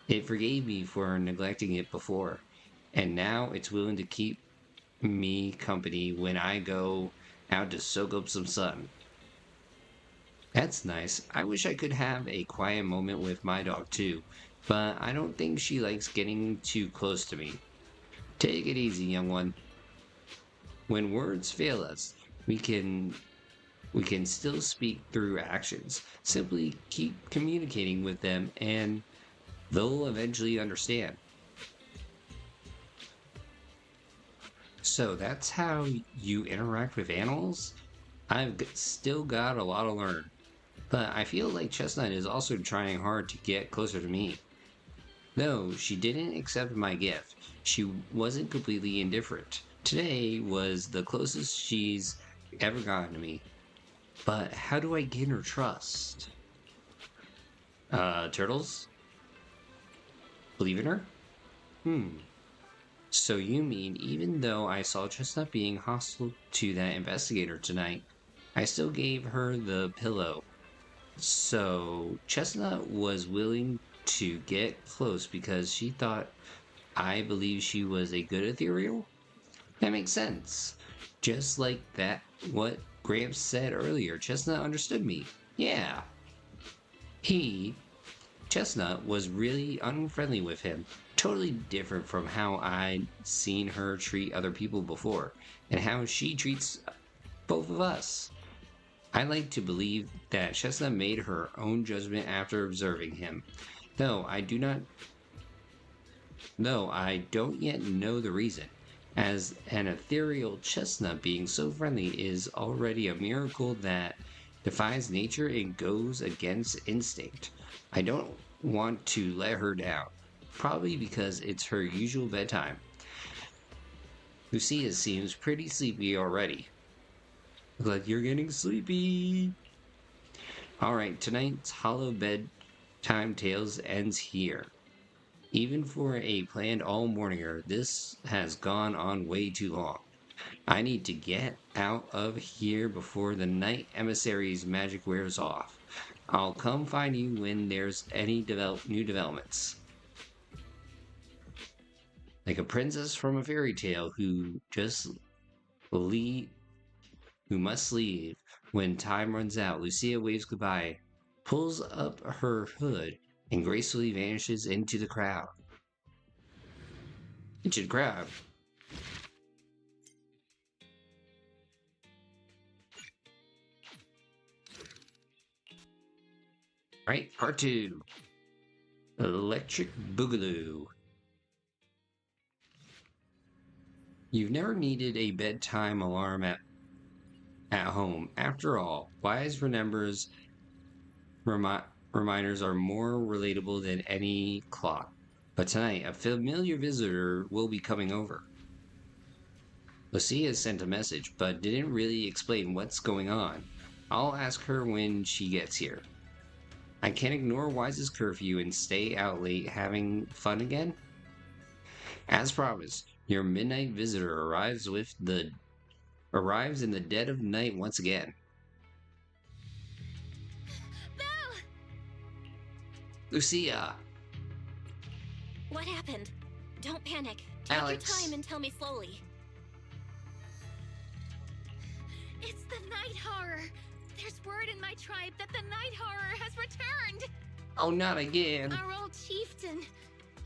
It forgave me for neglecting it before, and now it's willing to keep me company when I go out to soak up some sun. That's nice. I wish I could have a quiet moment with my dog too, but I don't think she likes getting too close to me. Take it easy, young one. When words fail us, we can still speak through actions. Simply keep communicating with them and they'll eventually understand. So that's how you interact with animals? I've still got a lot to learn. But I feel like Chestnut is also trying hard to get closer to me. Though she didn't accept my gift, she wasn't completely indifferent. Today was the closest she's ever gotten to me. But how do I gain her trust? Turtles? Believe in her? So you mean even though I saw Chestnut being hostile to that investigator tonight, I still gave her the pillow. So Chestnut was willing to get close because she thought I believed she was a good ethereal? That makes sense. Just like that, what Gramps said earlier, Chestnut understood me. Yeah. Chestnut, was really unfriendly with him. Totally different from how I'd seen her treat other people before, and how she treats both of us. I like to believe that Chestnut made her own judgment after observing him, though I don't yet know the reason. As an ethereal Chestnut being so friendly is already a miracle that defies nature and goes against instinct. I don't want to let her down, probably because it's her usual bedtime. Lucia seems pretty sleepy already. Like you're getting sleepy. Alright, tonight's Hollow Bedtime Tales ends here. Even for a planned all-morninger, this has gone on way too long. I need to get out of here before the night emissary's magic wears off. I'll come find you when there's any new developments. Like a princess from a fairy tale who must leave when time runs out. Lucia waves goodbye, pulls up her hood, and gracefully vanishes into the crowd. Into the crowd. Alright, part 2. Electric Boogaloo. You've never needed a bedtime alarm at home. After all, wise reminders are more relatable than any clock. But tonight, a familiar visitor will be coming over. Lucia sent a message, but didn't really explain what's going on. I'll ask her when she gets here. I can't ignore Wise's curfew and stay out late having fun again? As promised, your midnight visitor arrives in the dead of night once again. Belle! Lucia! What happened? Don't panic. Take Alex. your time and tell me slowly. It's the night horror. There's word in my tribe that the night horror has returned. Oh, not again. Our old chieftain.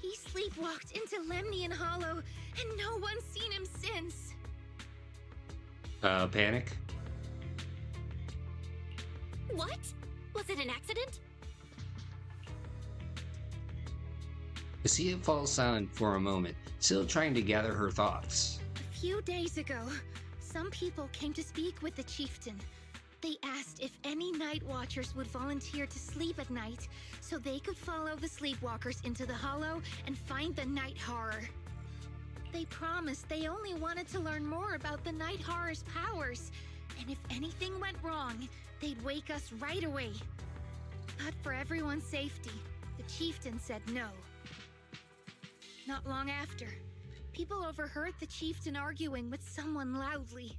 He sleepwalked into Lemnian Hollow, and no one's seen him since. Panic? What? Was it an accident? Lucia falls silent for a moment, still trying to gather her thoughts. A few days ago, some people came to speak with the chieftain. They asked if any night watchers would volunteer to sleep at night so they could follow the sleepwalkers into the hollow and find the night horror. They promised they only wanted to learn more about the night horror's powers, and if anything went wrong, they'd wake us right away. But for everyone's safety, the chieftain said no. Not long after, people overheard the chieftain arguing with someone loudly.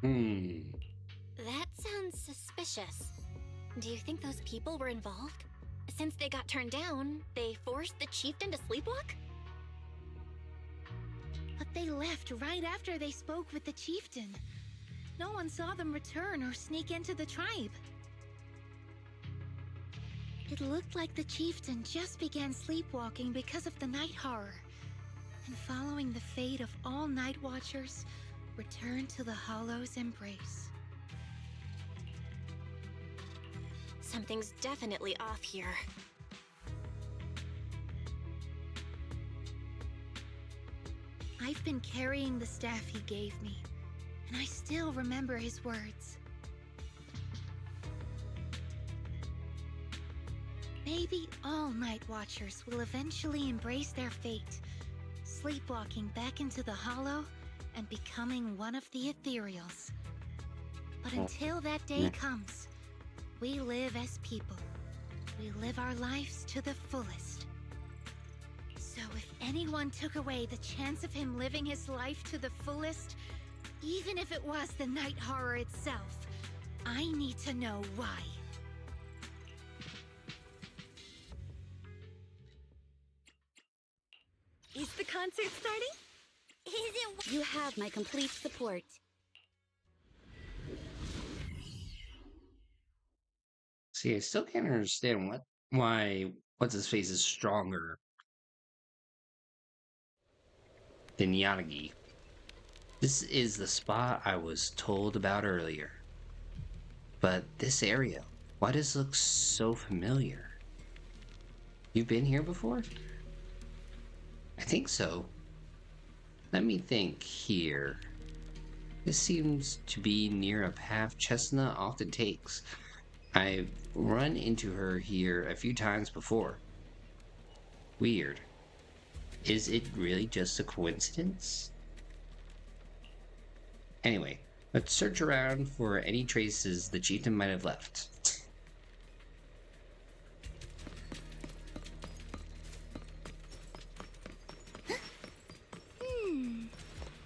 That sounds suspicious. Do you think those people were involved? Since they got turned down, they forced the chieftain to sleepwalk? But they left right after they spoke with the chieftain. No one saw them return or sneak into the tribe. It looked like the chieftain just began sleepwalking because of the night horror, and following the fate of all night watchers, returned to the Hollow's embrace. Something's definitely off here. I've been carrying the staff he gave me, and I still remember his words. Maybe all night watchers will eventually embrace their fate, sleepwalking back into the Hollow and becoming one of the ethereals. But until that day comes, we live as people. We live our lives to the fullest. anyone took away the chance of him living his life to the fullest, even if it was the night horror itself, I need to know why. Is the concert starting? Is it? You have my complete support. See, I still can't understand why what's his face is stronger than Yanagi. This is the spot I was told about earlier. But this area, why does it look so familiar? You've been here before? I think so. Let me think here. This seems to be near a path Chestnut often takes. I've run into her here a few times before. Weird. Is it really just a coincidence? Anyway, let's search around for any traces the chieftain might have left.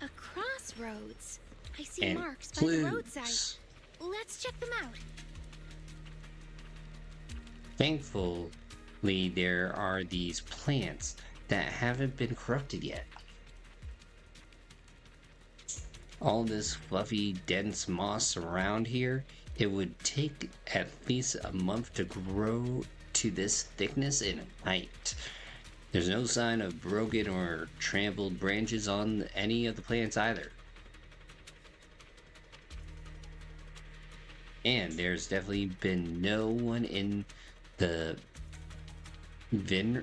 A crossroads. I see And marks by clues. the roadside. Let's check them out. Thankfully, there are these plants that haven't been corrupted yet. All this fluffy, dense moss around here, it would take at least a month to grow to this thickness in a night. There's no sign of broken or trampled branches on any of the plants either. And there's definitely been no one in the viney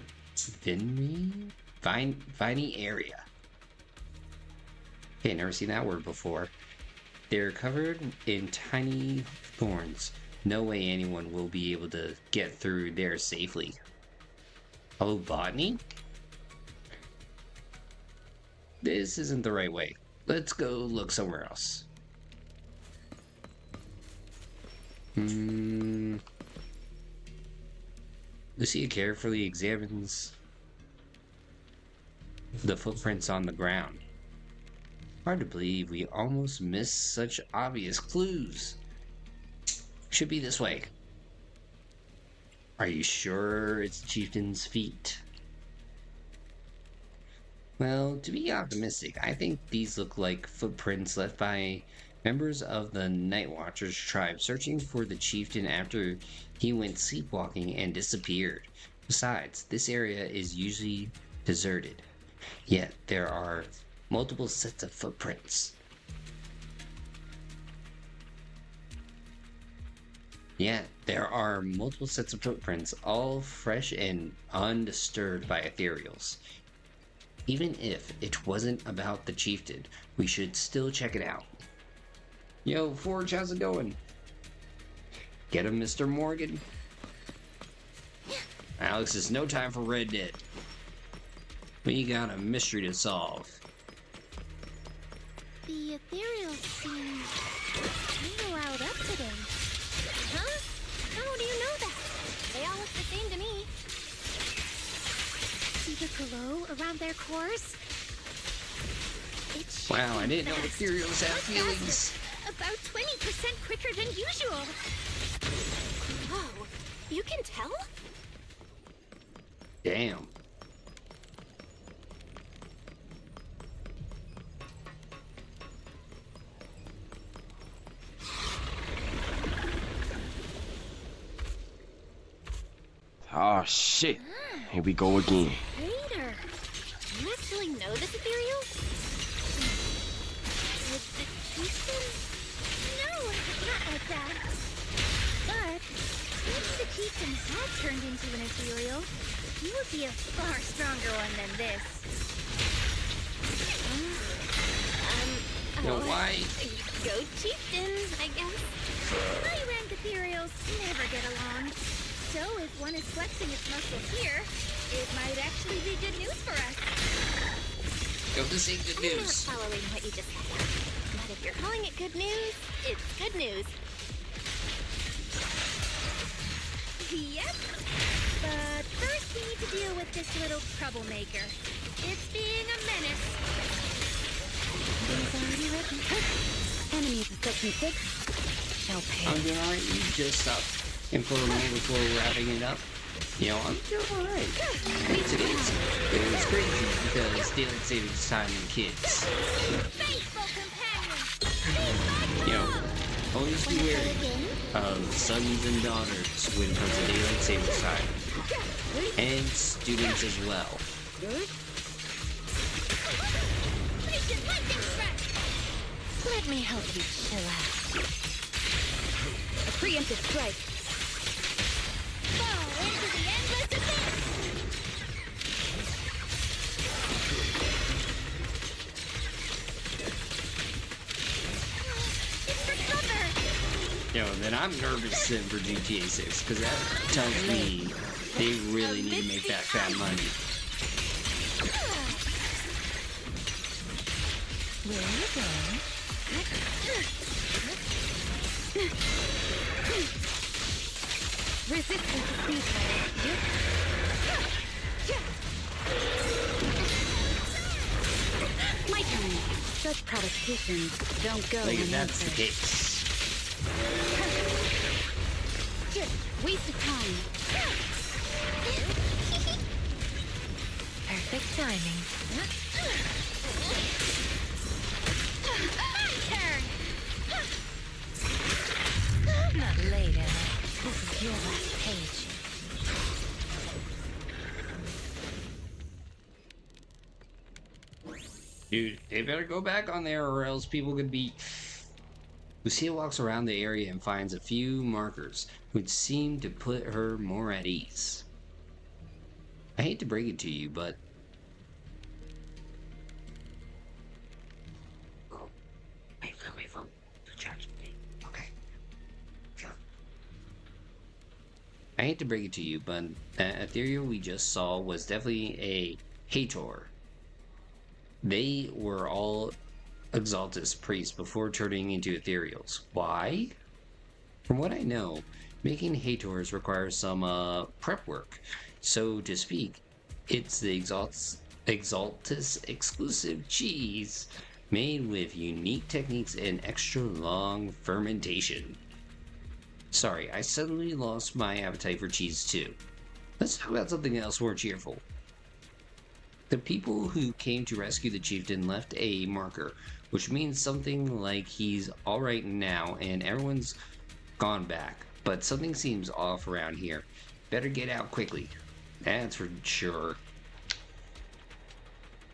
area. Okay, never seen that word before. They're covered in tiny thorns. No way anyone will be able to get through there safely. Oh, botany? This isn't the right way. Let's go look somewhere else. Lucia carefully examines the footprints on the ground. Hard to believe we almost missed such obvious clues. Should be this way. Are you sure it's the chieftain's feet? Well, to be optimistic, I think these look like footprints left by members of the Night Watchers tribe searching for the chieftain after he went sleepwalking and disappeared. Besides, this area is usually deserted, yet there are multiple sets of footprints. Yet there are multiple sets of footprints, all fresh and undisturbed by ethereals. Even if it wasn't about the chieftain, we should still check it out. Yo, Forge, how's it going? Get him, Mr. Morgan. Alex, it's no time for Red Dead. We got a mystery to solve. The ethereals seem kind of riled up today. Huh? How do you know that? They all look the same to me. See the glow around their cores? It's Wow, I didn't know fast. ethereals have Much feelings. faster. About 20% quicker than usual. Whoa, you can tell? Damn. Oh shit. Here we go again. Later. Do you actually know this ethereal? With the chieftain? No, not like that. But if the chieftain had turned into an ethereal, he would be a far stronger one than this. No, why? Go chieftains, I guess. High-rank ethereals never get along. So if one is flexing its muscles here, it might actually be good news for us. Go this ain't good I'm not news. following what you just said. But if you're calling it good news, it's good news. Yep. But first, We need to deal with this little troublemaker. It's being a menace. Things already written. Enemies of section 6 shall pay. I'm doing alright. You just stopped info before wrapping it up. You know, I'm doing alright. It's crazy because daylight savings time and kids. Faithful companion! You know, always be wary of sons and daughters when it comes to daylight savings time. And students as well. Let me help you chill out. A preemptive strike. Fall into the endless abyss! It's for cover! You know, then I'm nervous for GTA 6 because that tells me they really need to make that fat money. Where you go? Resistance to speed. My turn. Such provocations don't go Like, if unanswered. that's the case. Waste of time. Perfect timing. Turn! Not later. This is your last page. Dude, they better go back on there or else people could be... Lucia walks around the area and finds a few markers, which seem to put her more at ease. I hate to break it to you, but... Wait. Okay. I hate to break it to you, but that ethereal we just saw was definitely a Hator. They were all Exaltus priests before turning into ethereals. Why? From what I know, making Hators requires some prep work. So to speak, it's the Exaltus exclusive cheese made with unique techniques and extra long fermentation. Sorry, I suddenly lost my appetite for cheese too. Let's talk about something else more cheerful. The people who came to rescue the chieftain left a marker, which means something like he's alright now and everyone's gone back. But something seems off around here. Better get out quickly. That's for sure.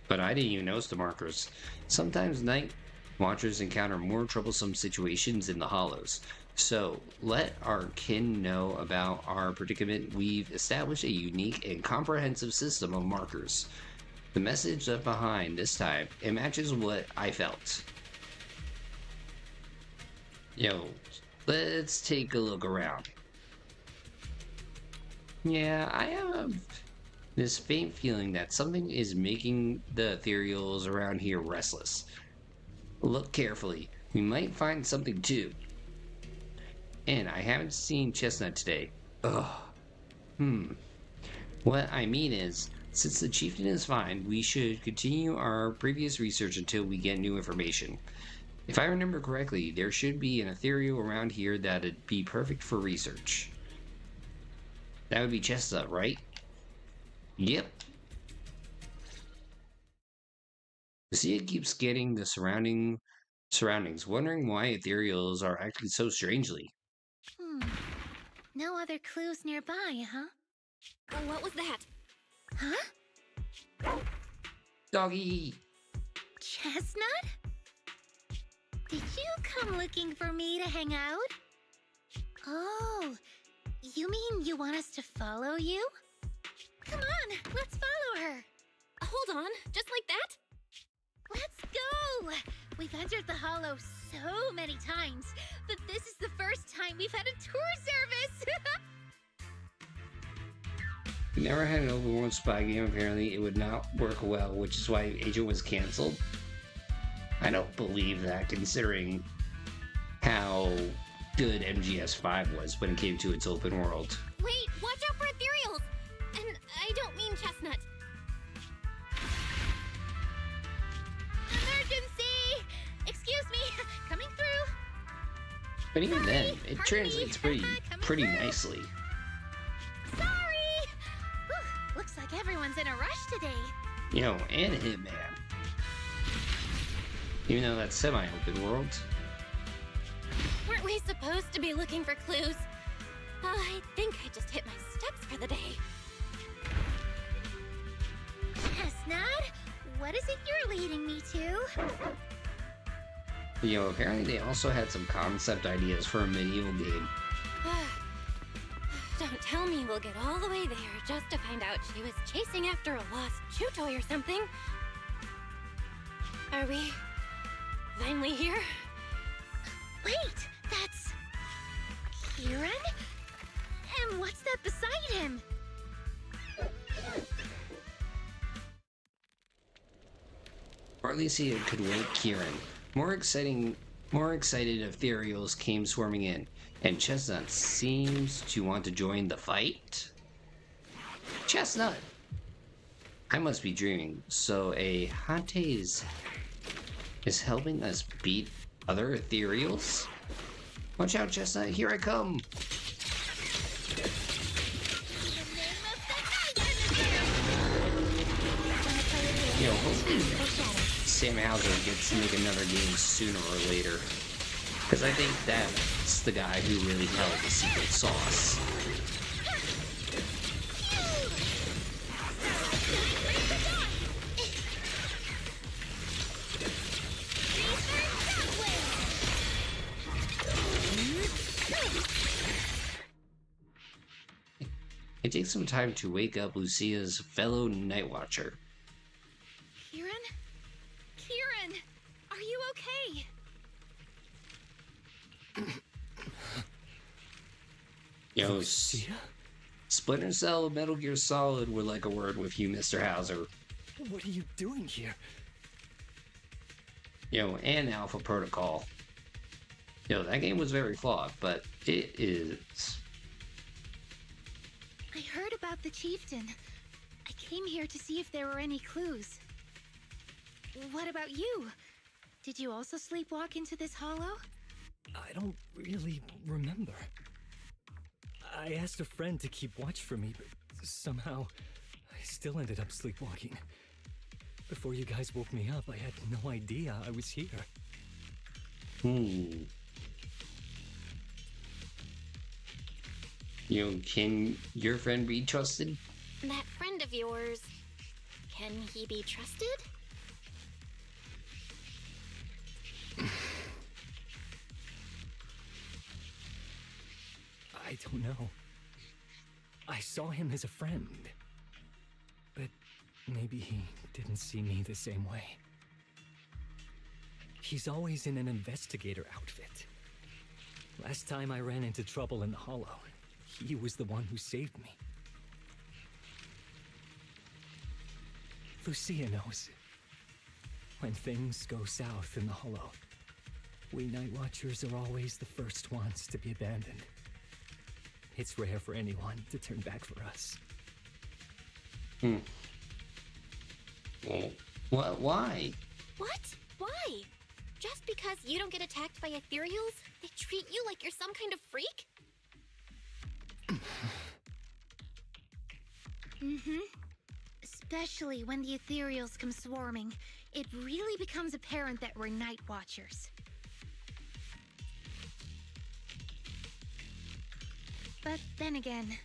But I didn't even notice the markers. Sometimes night watchers encounter more troublesome situations in the hollows. So, let our kin know about our predicament. We've established a unique and comprehensive system of markers. The message left behind this time, it matches what I felt. Yo, let's take a look around. Yeah, I have this faint feeling that something is making the ethereals around here restless. Look carefully. We might find something too. And I haven't seen Chestnut today. Ugh. What I mean is, since the chieftain is fine, we should continue our previous research until we get new information. If I remember correctly, there should be an ethereal around here that'd be perfect for research. That would be Chestnut, right? Yep. Lucia keeps getting the surroundings, wondering why ethereals are acting so strangely. No other clues nearby, huh? Oh, what was that? Huh? Doggy! Chestnut? Did you come looking for me to hang out? Oh, you mean you want us to follow you? Come on, let's follow her. Hold on, just like that? Let's go! We've entered the hollow so many times, but this is the first time we've had a tour service! We never had an open world spy game. Apparently it would not work well, which is why Agent was cancelled. I don't believe that, considering how good MGS5 was when it came to its open world. Wait, watch out for ethereals! And I But even then, it Pardon translates me. Coming pretty through. nicely. Sorry! Whew, looks like everyone's in a rush today. And a hitman. Even though that's semi-open world. Weren't we supposed to be looking for clues? I think I just hit my steps for the day. Chestnut, what is it you're leading me to? Apparently they also had some concept ideas for a medieval game. Don't tell me we'll get all the way there just to find out she was chasing after a lost chew toy or something. Are we finally here? Wait, that's... Kieran? And what's that beside him? Or at least he could wake Kieran. More excited ethereals came swarming in, and Chestnut seems to want to join the fight? Chestnut! I must be dreaming, so a Hante is helping us beat other ethereals? Watch out, Chestnut, here I come! Hopefully Sam Hauser gets to make another game sooner or later. Because I think that's the guy who really held the secret sauce. It takes some time to wake up Lucia's fellow Night Watcher. Kieran? Kieran! Are you okay? Lucia? Splinter Cell, Metal Gear Solid would like a word with you, Mr. Hauser. What are you doing here? And Alpha Protocol. That game was very flawed, but it is... I heard about the chieftain. I came here to see if there were any clues. What about you? Did you also sleepwalk into this hollow? I don't really remember. I asked a friend to keep watch for me, but somehow I still ended up sleepwalking. Before you guys woke me up, I had no idea I was here. Can your friend be trusted? That friend of yours, can he be trusted? I don't know. I saw him as a friend. But maybe he didn't see me the same way. He's always in an investigator outfit. Last time I ran into trouble in the Hollow, he was the one who saved me. Lucia knows. When things go south in the Hollow, we Night Watchers are always the first ones to be abandoned. It's rare for anyone to turn back for us. Well, why? What? Why? Just because you don't get attacked by ethereals, they treat you like you're some kind of freak? Especially when the ethereals come swarming, it really becomes apparent that we're Night Watchers. But then again,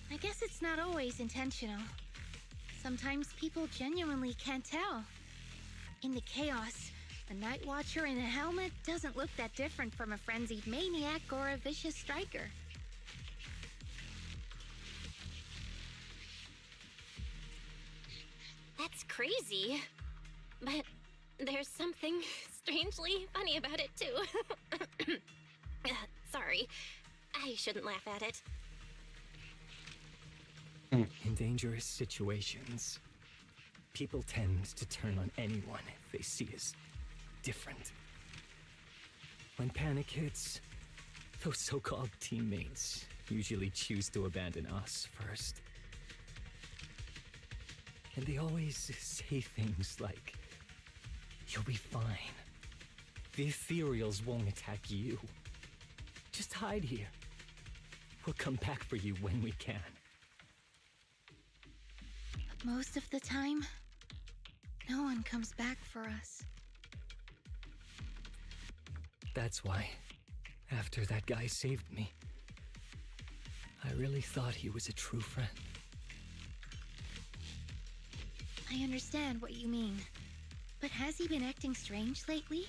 I guess it's not always intentional. Sometimes people genuinely can't tell. In the chaos, a Night Watcher in a helmet doesn't look that different from a frenzied maniac or a vicious striker. That's crazy. But there's something strangely funny about it, too. Sorry. I shouldn't laugh at it. In dangerous situations, people tend to turn on anyone they see as different. When panic hits, those so-called teammates usually choose to abandon us first. And they always say things like, "You'll be fine. The ethereals won't attack you. Just hide here. We'll come back for you when we can. But most of the time, no one comes back for us. That's why, after that guy saved me, I really thought he was a true friend. I understand what you mean. But has he been acting strange lately?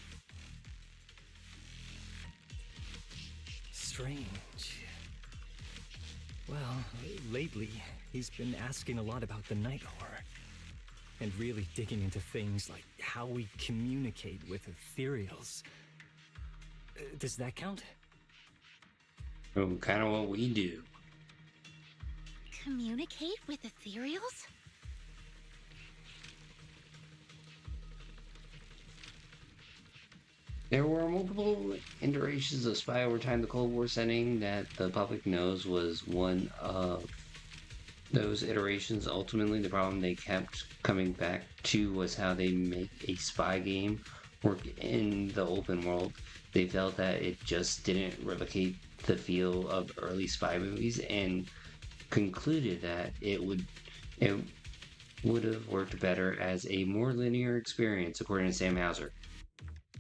Strange. Well, lately, he's been asking a lot about the night horror. And really digging into things like how we communicate with ethereals. Does that count? Oh, kind of what we do. Communicate with ethereals? There were multiple iterations of spy over time. The Cold War setting that the public knows was one of those iterations. Ultimately, the problem they kept coming back to was how they make a spy game work in the open world. They felt that it just didn't replicate the feel of early spy movies and concluded that it would have worked better as a more linear experience, according to Sam Hauser.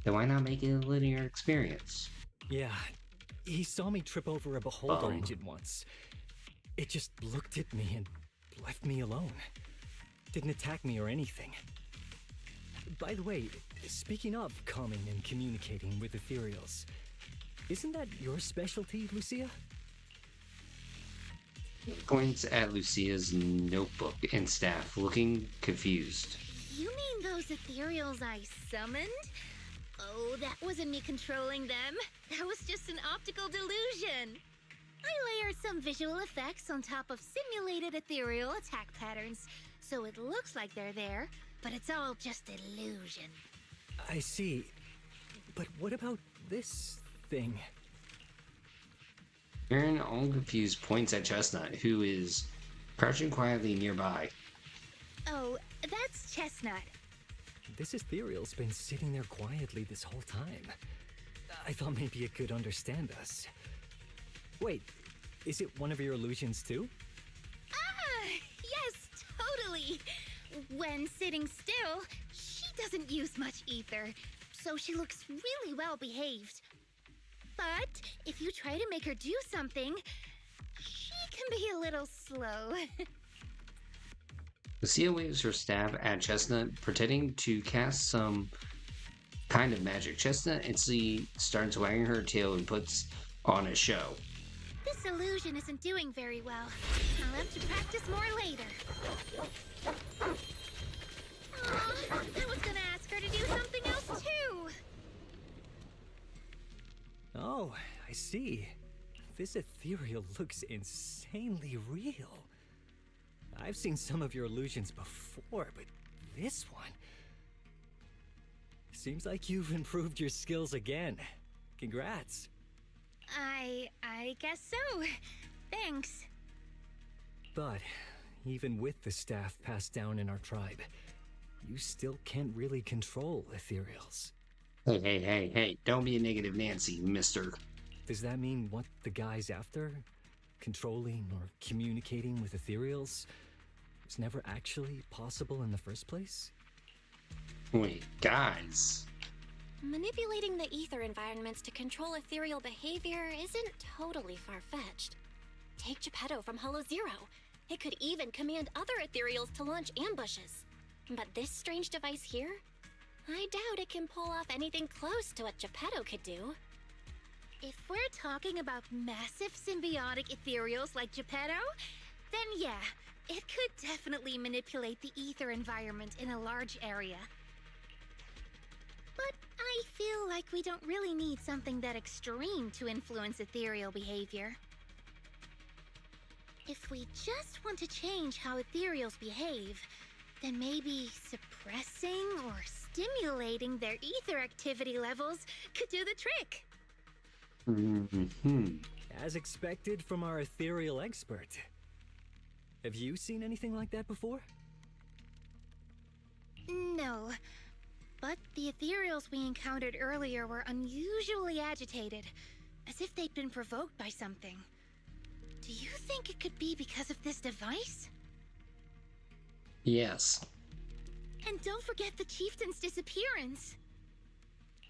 Then why not make it a linear experience? Yeah, he saw me trip over a beholder engine once. It just looked at me and left me alone. Didn't attack me or anything. By the way, speaking of calming and communicating with ethereals, isn't that your specialty, Lucia? Points at Lucia's notebook and staff, looking confused. You mean those ethereals I summoned? Oh, that wasn't me controlling them. That was just an optical delusion. I layered some visual effects on top of simulated ethereal attack patterns, so it looks like they're there, but it's all just illusion. I see. But what about this thing? Aaron, all confused, points at Chestnut, who is crouching quietly nearby. Oh, that's Chestnut. This ethereal's been sitting there quietly this whole time. I thought maybe it could understand us. Wait, is it one of your illusions too? Ah, yes, totally. When sitting still, she doesn't use much ether, so she looks really well behaved. But if you try to make her do something, she can be a little slow. Lucia waves her staff at Chestnut, pretending to cast some kind of magic. Chestnut instantly starts wagging her tail and puts on a show. This illusion isn't doing very well. I'll have to practice more later. Aw, I was gonna ask her to do something else too. Oh, I see. This ethereal looks insanely real. I've seen some of your illusions before, but this one... Seems like you've improved your skills again. Congrats. I guess so. Thanks. But, even with the staff passed down in our tribe, you still can't really control ethereals. Hey, don't be a negative Nancy, mister. Does that mean what the guy's after? Controlling or communicating with ethereals was never actually possible in the first place? Wait, guys. Manipulating the ether environments to control ethereal behavior isn't totally far-fetched. Take Geppetto from Hollow Zero. It could even command other ethereals to launch ambushes. But this strange device here? I doubt it can pull off anything close to what Geppetto could do. If we're talking about massive symbiotic ethereals like Geppetto, then yeah, it could definitely manipulate the ether environment in a large area. But I feel like we don't really need something that extreme to influence ethereal behavior. If we just want to change how ethereals behave, then maybe suppressing or stimulating their ether activity levels could do the trick. As expected from our ethereal expert. Have you seen anything like that before? No, but the ethereals we encountered earlier were unusually agitated. as if they'd been provoked by something. Do you think it could be because of this device? Yes. And don't forget the chieftain's disappearance.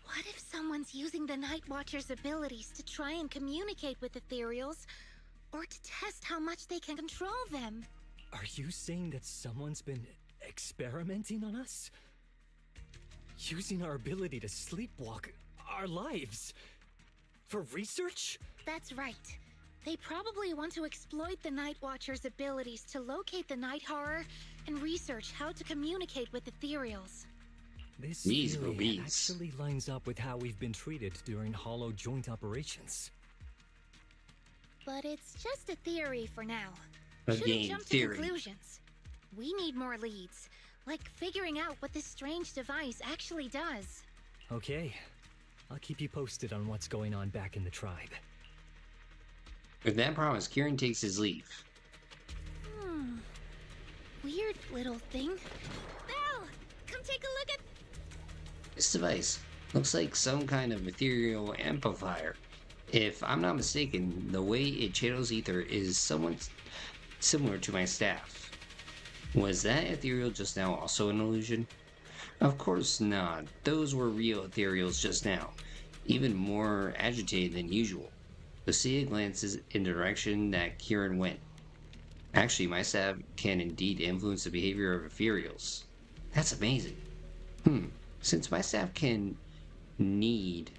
What if someone's using the Night Watcher's abilities to try and communicate with ethereals, or to test how much they can control them? Are you saying that someone's been experimenting on us? Using our ability to sleepwalk our lives? For research? That's right. They probably want to exploit the Night Watcher's abilities to locate the Night Horror and research how to communicate with ethereals. This These theory rubies. actually lines up with how we've been treated during Hollow joint operations. But it's just a theory for now. Again, Shouldn't jump theory. to conclusions. We need more leads, like figuring out what this strange device actually does. Okay, I'll keep you posted on what's going on back in the tribe. With that promise, Kieran takes his leave. Weird little thing. Belle, come take a look at... This device looks like some kind of ethereal amplifier. If I'm not mistaken, the way it channels ether is somewhat similar to my staff. Was that ethereal just now also an illusion? Of course not. Those were real ethereals just now, even more agitated than usual. Lucia glances in the direction that Kieran went. Actually, my staff can indeed influence the behavior of ethereals. That's amazing. Since my staff can knead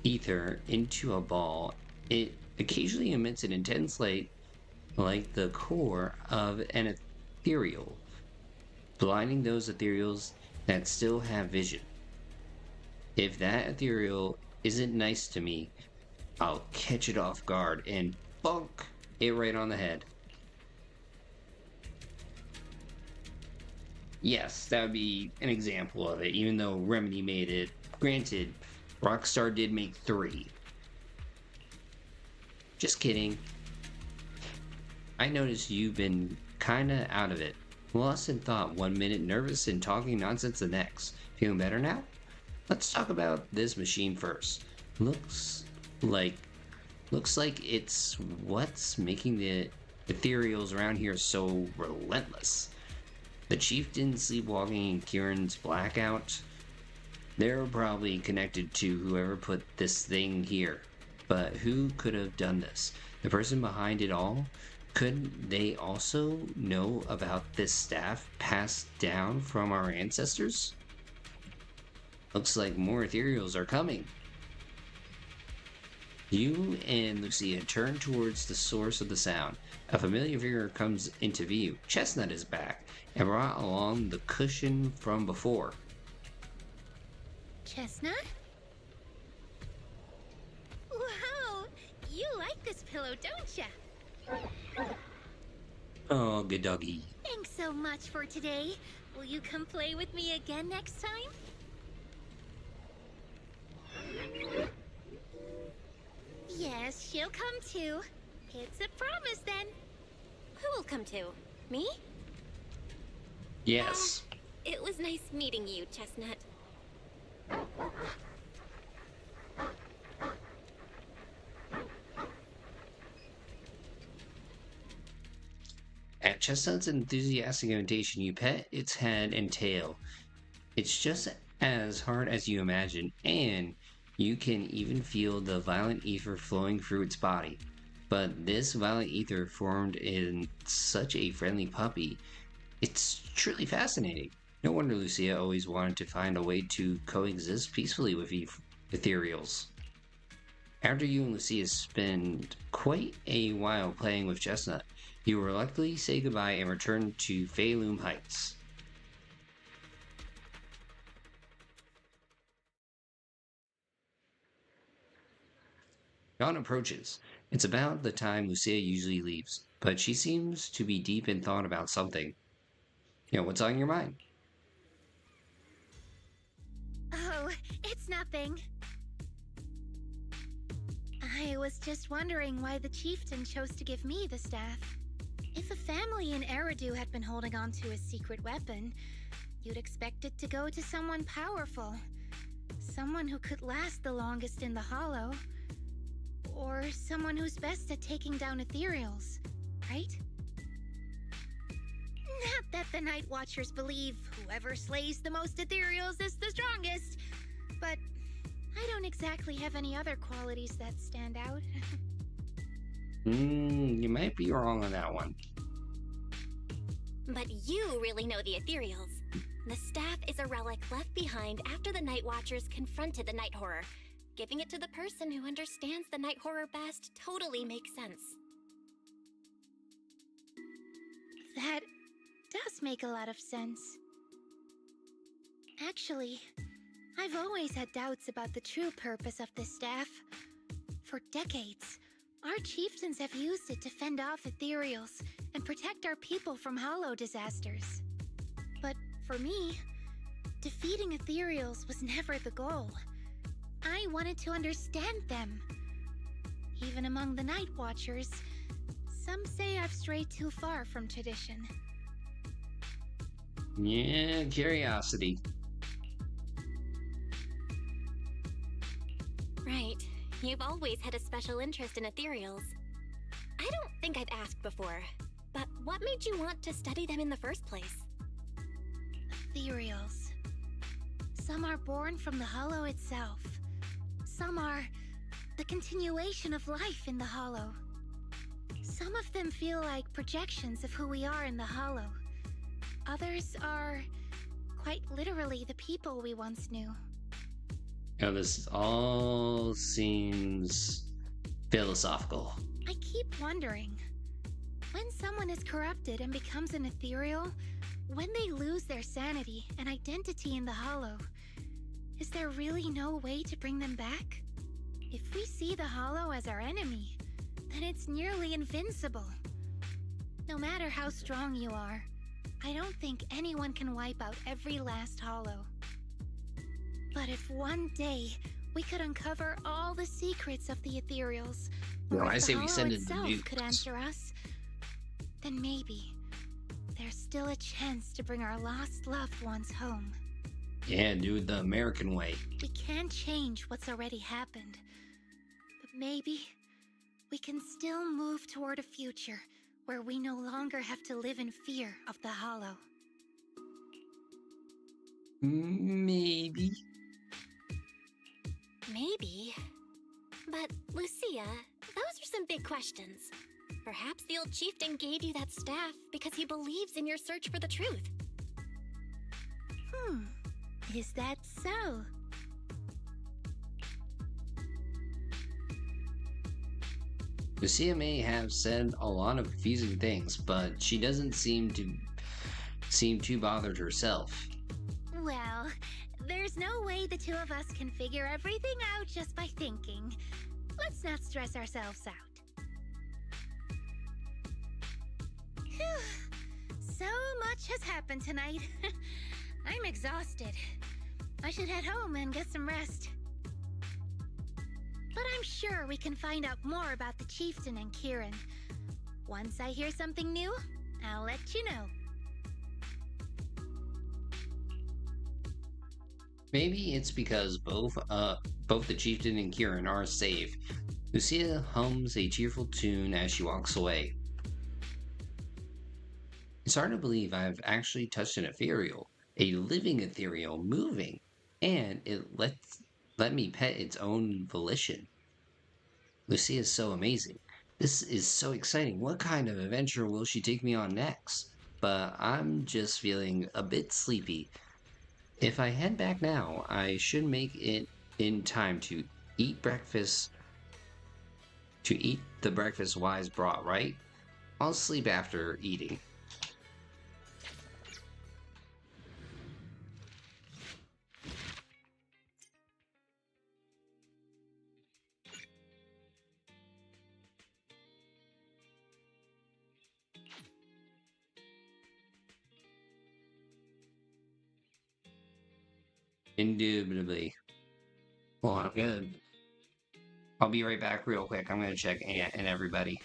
ether into a ball, it occasionally emits an intense light like the core of an ethereal, blinding those ethereals that still have vision. If that ethereal isn't nice to me, I'll catch it off guard and bonk it right on the head. Yes, that would be an example of it, even though Remedy made it. Granted, Rockstar did make 3. Just kidding. I noticed you've been kinda out of it. Lost in thought 1 minute, nervous and talking nonsense the next. Feeling better now? Let's talk about this machine first. Looks like it's what's making the ethereals around here so relentless. The chieftain sleepwalking and Kieran's blackout, they're probably connected to whoever put this thing here. But who could have done this? The person behind it all? Couldn't they also know about this staff passed down from our ancestors? Looks like more ethereals are coming. You and Lucia turn towards the source of the sound. A familiar figure comes into view. Chestnut is back and brought along the cushion from before. Chestnut? Wow, you like this pillow, don't ya? Oh, good doggy. Thanks so much for today. Will you come play with me again next time? Yes, she'll come too. It's a promise then. Who will come to? Me? Yes. It was nice meeting you, Chestnut. At Chestnut's enthusiastic invitation, you pet its head and tail. It's just as hard as you imagine, and you can even feel the violent ether flowing through its body. But this violent ether formed in such a friendly puppy. It's truly fascinating. No wonder Lucia always wanted to find a way to coexist peacefully with ethereals. After you and Lucia spend quite a while playing with Chestnut, you reluctantly say goodbye and return to Feilum Heights. Dawn approaches. It's about the time Lucia usually leaves, but she seems to be deep in thought about something. What's on your mind? Oh, it's nothing. I was just wondering why the chieftain chose to give me the staff. If a family in Eridu had been holding on to a secret weapon, you'd expect it to go to someone powerful. Someone who could last the longest in the hollow. Or someone who's best at taking down ethereals, right? Not that the Night Watchers believe whoever slays the most ethereals is the strongest, but I don't exactly have any other qualities that stand out. You might be wrong on that one. But you really know the ethereals. The staff is a relic left behind after the Night Watchers confronted the Night Horror. Giving it to the person who understands the Night Horror best totally makes sense. That does make a lot of sense. Actually, I've always had doubts about the true purpose of this staff. For decades, our chieftains have used it to fend off ethereals and protect our people from hollow disasters. But for me, defeating ethereals was never the goal. I wanted to understand them. Even among the Night Watchers, some say I've strayed too far from tradition. Yeah, curiosity. Right. You've always had a special interest in ethereals. I don't think I've asked before, but what made you want to study them in the first place? Ethereals. Some are born from the hollow itself. Some are the continuation of life in the hollow. Some of them feel like projections of who we are in the hollow. Others are quite literally the people we once knew. Now, this all seems philosophical. I keep wondering, when someone is corrupted and becomes an ethereal, when they lose their sanity and identity in the hollow, is there really no way to bring them back? If we see the hollow as our enemy, then it's nearly invincible. No matter how strong you are, I don't think anyone can wipe out every last hollow. But if one day we could uncover all the secrets of the ethereals, No, or if I the say we hollow send in the itself nukes. could answer us, then maybe there's still a chance to bring our lost loved ones home. Yeah, do it the American way. We can't change what's already happened, but maybe we can still move toward a future where we no longer have to live in fear of the hollow. Maybe. Maybe. But, Lucia, those are some big questions. Perhaps the old chieftain gave you that staff because he believes in your search for the truth. Is that so? Lucia may have said a lot of confusing things, but she doesn't seem too bothered herself. Well, there's no way the two of us can figure everything out just by thinking. Let's not stress ourselves out. Phew. So much has happened tonight. I'm exhausted. I should head home and get some rest. But I'm sure we can find out more about the chieftain and Kieran. Once I hear something new, I'll let you know. Maybe it's because both the chieftain and Kieran are safe. Lucia hums a cheerful tune as she walks away. It's hard to believe I've actually touched an ethereal, a living ethereal, moving, and it let me pet its own volition. Lucia is so amazing. This is so exciting. What kind of adventure will she take me on next? But I'm just feeling a bit sleepy. If I head back now, I should make it in time to eat breakfast. To eat the breakfast Wise brought, right? I'll sleep after eating. Indubitably. Well, I'll be right back real quick. I'm gonna check Ant and everybody.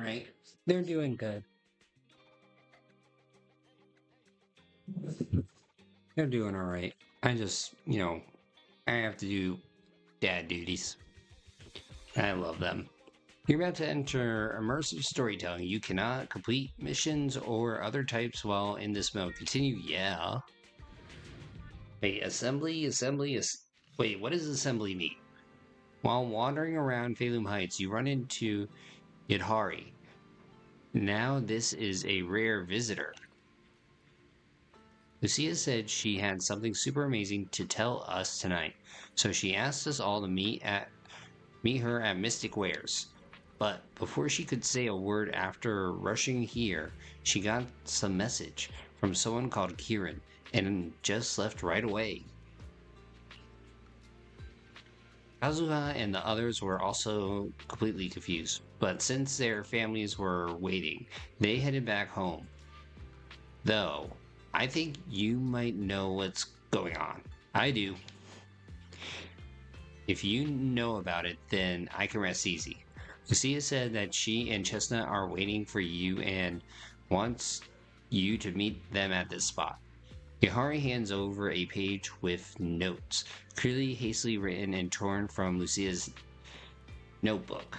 alright. They're doing good. They're doing alright. I just, I have to do dad duties. I love them. You're about to enter immersive storytelling. You cannot complete missions or other types while in this mode. Continue, yeah. Wait, assembly? Wait, what does assembly mean? While wandering around Phalum Heights, you run into Yadhari. Now this is a rare visitor. Lucia said she had something super amazing to tell us tonight, so she asked us all to meet her at Mystic Wares. But before she could say a word after rushing here, she got some message from someone called Kieran and just left right away. Kazuha and the others were also completely confused, but since their families were waiting, they headed back home. Though, I think you might know what's going on. I do. If you know about it, then I can rest easy. Lucia said that she and Chestnut are waiting for you and wants you to meet them at this spot. Yahari hands over a page with notes, clearly hastily written and torn from Lucia's notebook.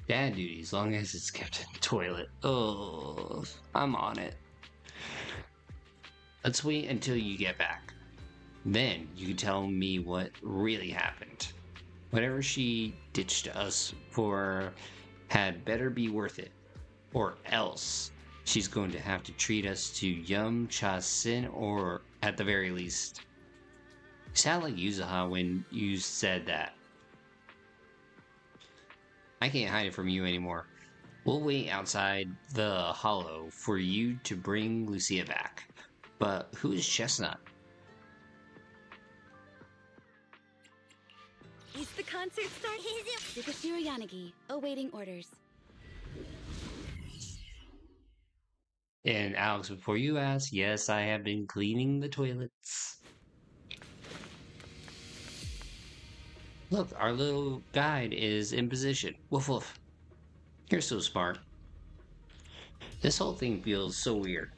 Dad duties, long as it's kept in the toilet. Oh, I'm on it. Let's wait until you get back. Then you can tell me what really happened. Whatever she ditched us for had better be worth it, or else she's going to have to treat us to Yum Cha Sin, or at the very least. You sound like Yuzuha when you said that. I can't hide it from you anymore. We'll wait outside the hollow for you to bring Lucia back. But who is Chestnut? Is the concert starting? Sukashiro Yanagi, awaiting orders. And Alex, before you ask, yes, I have been cleaning the toilets. Look, our little guide is in position. Woof woof. You're so smart. This whole thing feels so weird.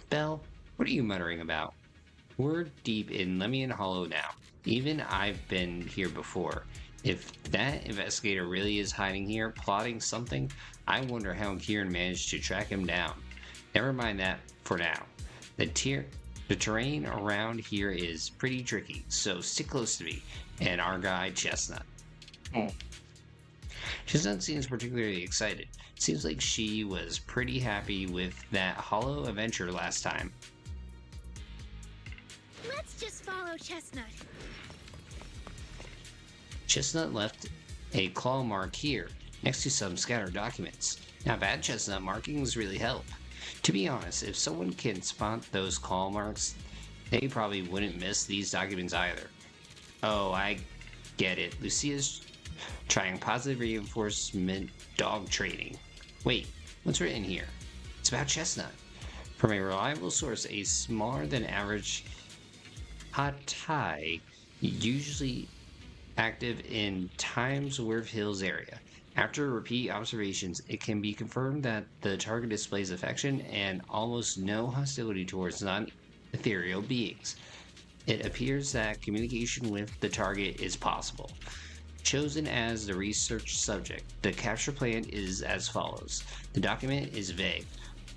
Belle, what are you muttering about? We're deep in Lemian Hollow now. Even I've been here before. If that investigator really is hiding here, plotting something, I wonder how Kieran managed to track him down. Never mind that for now. The terrain around here is pretty tricky, so stick close to me and our guide Chestnut. Chestnut seems particularly excited. Seems like she was pretty happy with that hollow adventure last time. Let's just follow Chestnut. Chestnut left a claw mark here, next to some scattered documents. Not bad, Chestnut. Markings really help. To be honest, if someone can spot those claw marks, they probably wouldn't miss these documents either. Oh, I get it. Lucia's trying positive reinforcement dog training. Wait, what's written here? It's about Chestnut. From a reliable source, a smaller than average Hatai, usually active in Timesworth Hills area. After repeat observations, it can be confirmed that the target displays affection and almost no hostility towards non-ethereal beings. It appears that communication with the target is possible. Chosen as the research subject, the capture plan is as follows. The document is vague,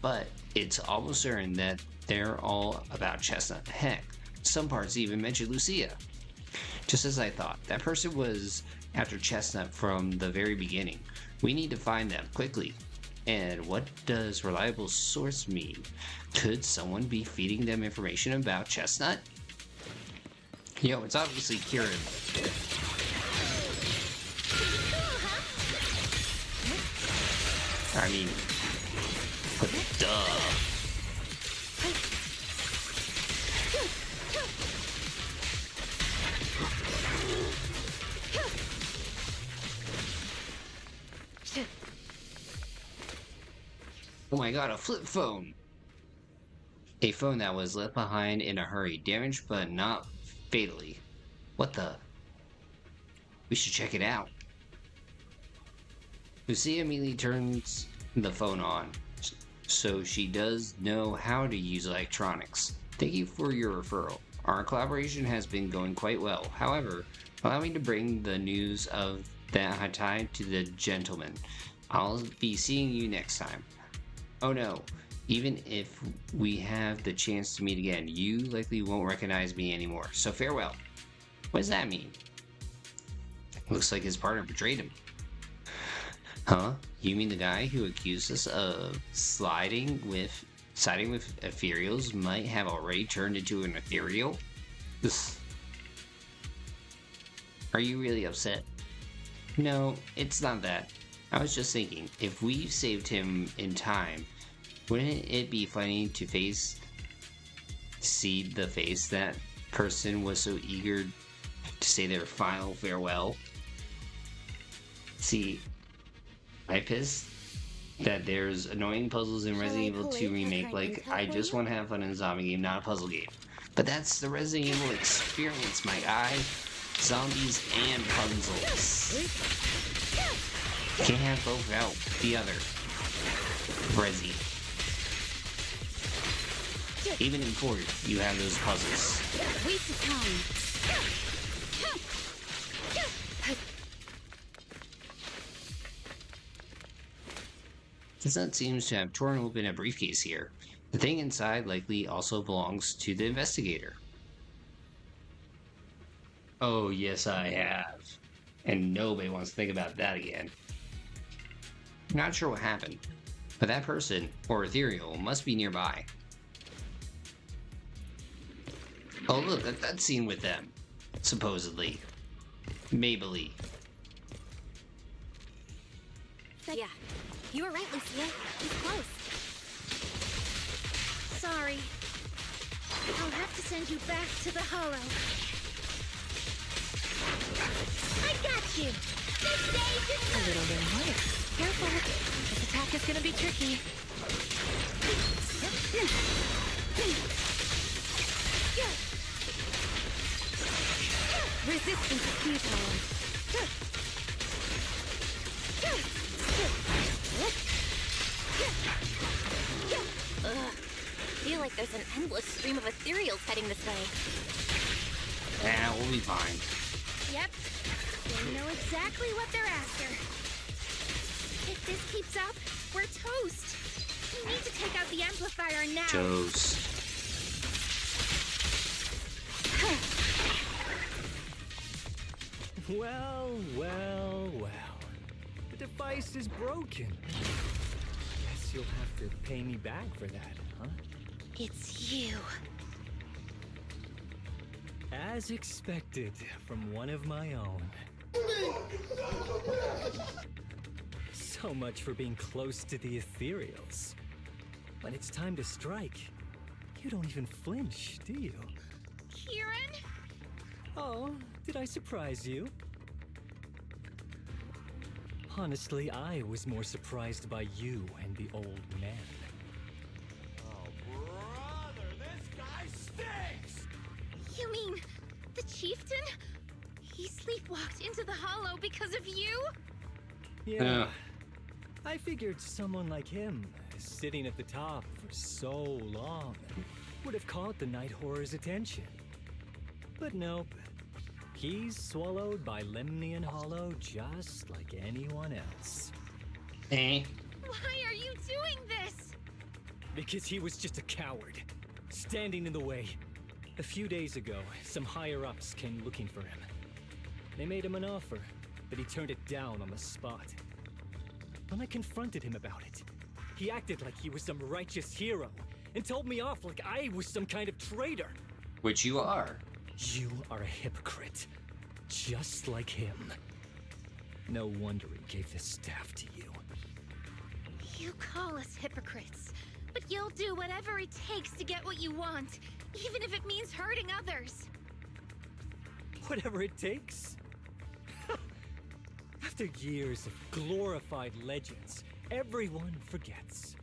but it's almost certain that they're all about Chestnut. Heck, some parts even mention Lucia. Just as I thought, that person was after Chestnut from the very beginning. We need to find them quickly. And what does reliable source mean? Could someone be feeding them information about Chestnut? Yo, it's obviously Kieran. I mean, duh. Oh my god, a flip phone! A phone that was left behind in a hurry, damaged but not fatally. What the? We should check it out. Lucia immediately turns the phone on, so she does know how to use electronics. Thank you for your referral. Our collaboration has been going quite well. However, allow me to bring the news of that Hatai to the gentleman. I'll be seeing you next time. Oh no, even if we have the chance to meet again, you likely won't recognize me anymore, so farewell. What does that mean? Looks like his partner betrayed him. Huh? You mean the guy who accused us of siding with ethereals might have already turned into an ethereal? Ugh. Are you really upset? No, it's not that. I was just thinking, if we saved him in time, wouldn't it be funny to see the face that person was so eager to say their final farewell? See, I pissed that there's annoying puzzles in Resident Evil 2 Remake, like, I just want to have fun in a zombie game, not a puzzle game. But that's the Resident Evil experience, my guy. Zombies and puzzles. Can't have both without the other. Resi. Even in 4, you have those puzzles. Waste of time. Chestnut seems to have torn open a briefcase here. The thing inside likely also belongs to the investigator. Oh, yes, I have. And nobody wants to think about that again. Not sure what happened, but that person, or ethereal, must be nearby. Oh, look, that scene with them. Supposedly. Maybelline. Yeah, you were right, Lucia. He's close. Sorry. I'll have to send you back to the Hollow. I got you! A little bit more. Careful. This attack is gonna be tricky. Resistance is futile. Ugh. I feel like there's an endless stream of ethereals heading this way. Yeah, we'll be fine. Yep. They know exactly what they're after. If this keeps up, we're toast. We need to take out the amplifier now. Toast. Well, well, well. The device is broken. Guess you'll have to pay me back for that, huh? It's you. As expected from one of my own. So much for being close to the ethereals. When it's time to strike, you don't even flinch, do you? Kieran? Oh, did I surprise you? Honestly, I was more surprised by you and the old man. Oh, brother, this guy stinks! You mean the chieftain? He sleepwalked into the Hollow because of you? Yeah. I figured someone like him, sitting at the top for so long, would have caught the Night Horror's attention. But nope. He's swallowed by Lemnian Hollow just like anyone else. Eh? Why are you doing this? Because he was just a coward, standing in the way. A few days ago, some higher-ups came looking for him. They made him an offer, but he turned it down on the spot. When I confronted him about it, he acted like he was some righteous hero and told me off like I was some kind of traitor. Which you are. You are a hypocrite, just like him. No wonder he gave this staff to you. You call us hypocrites, but you'll do whatever it takes to get what you want, even if it means hurting others. Whatever it takes. After years of glorified legends, everyone forgets.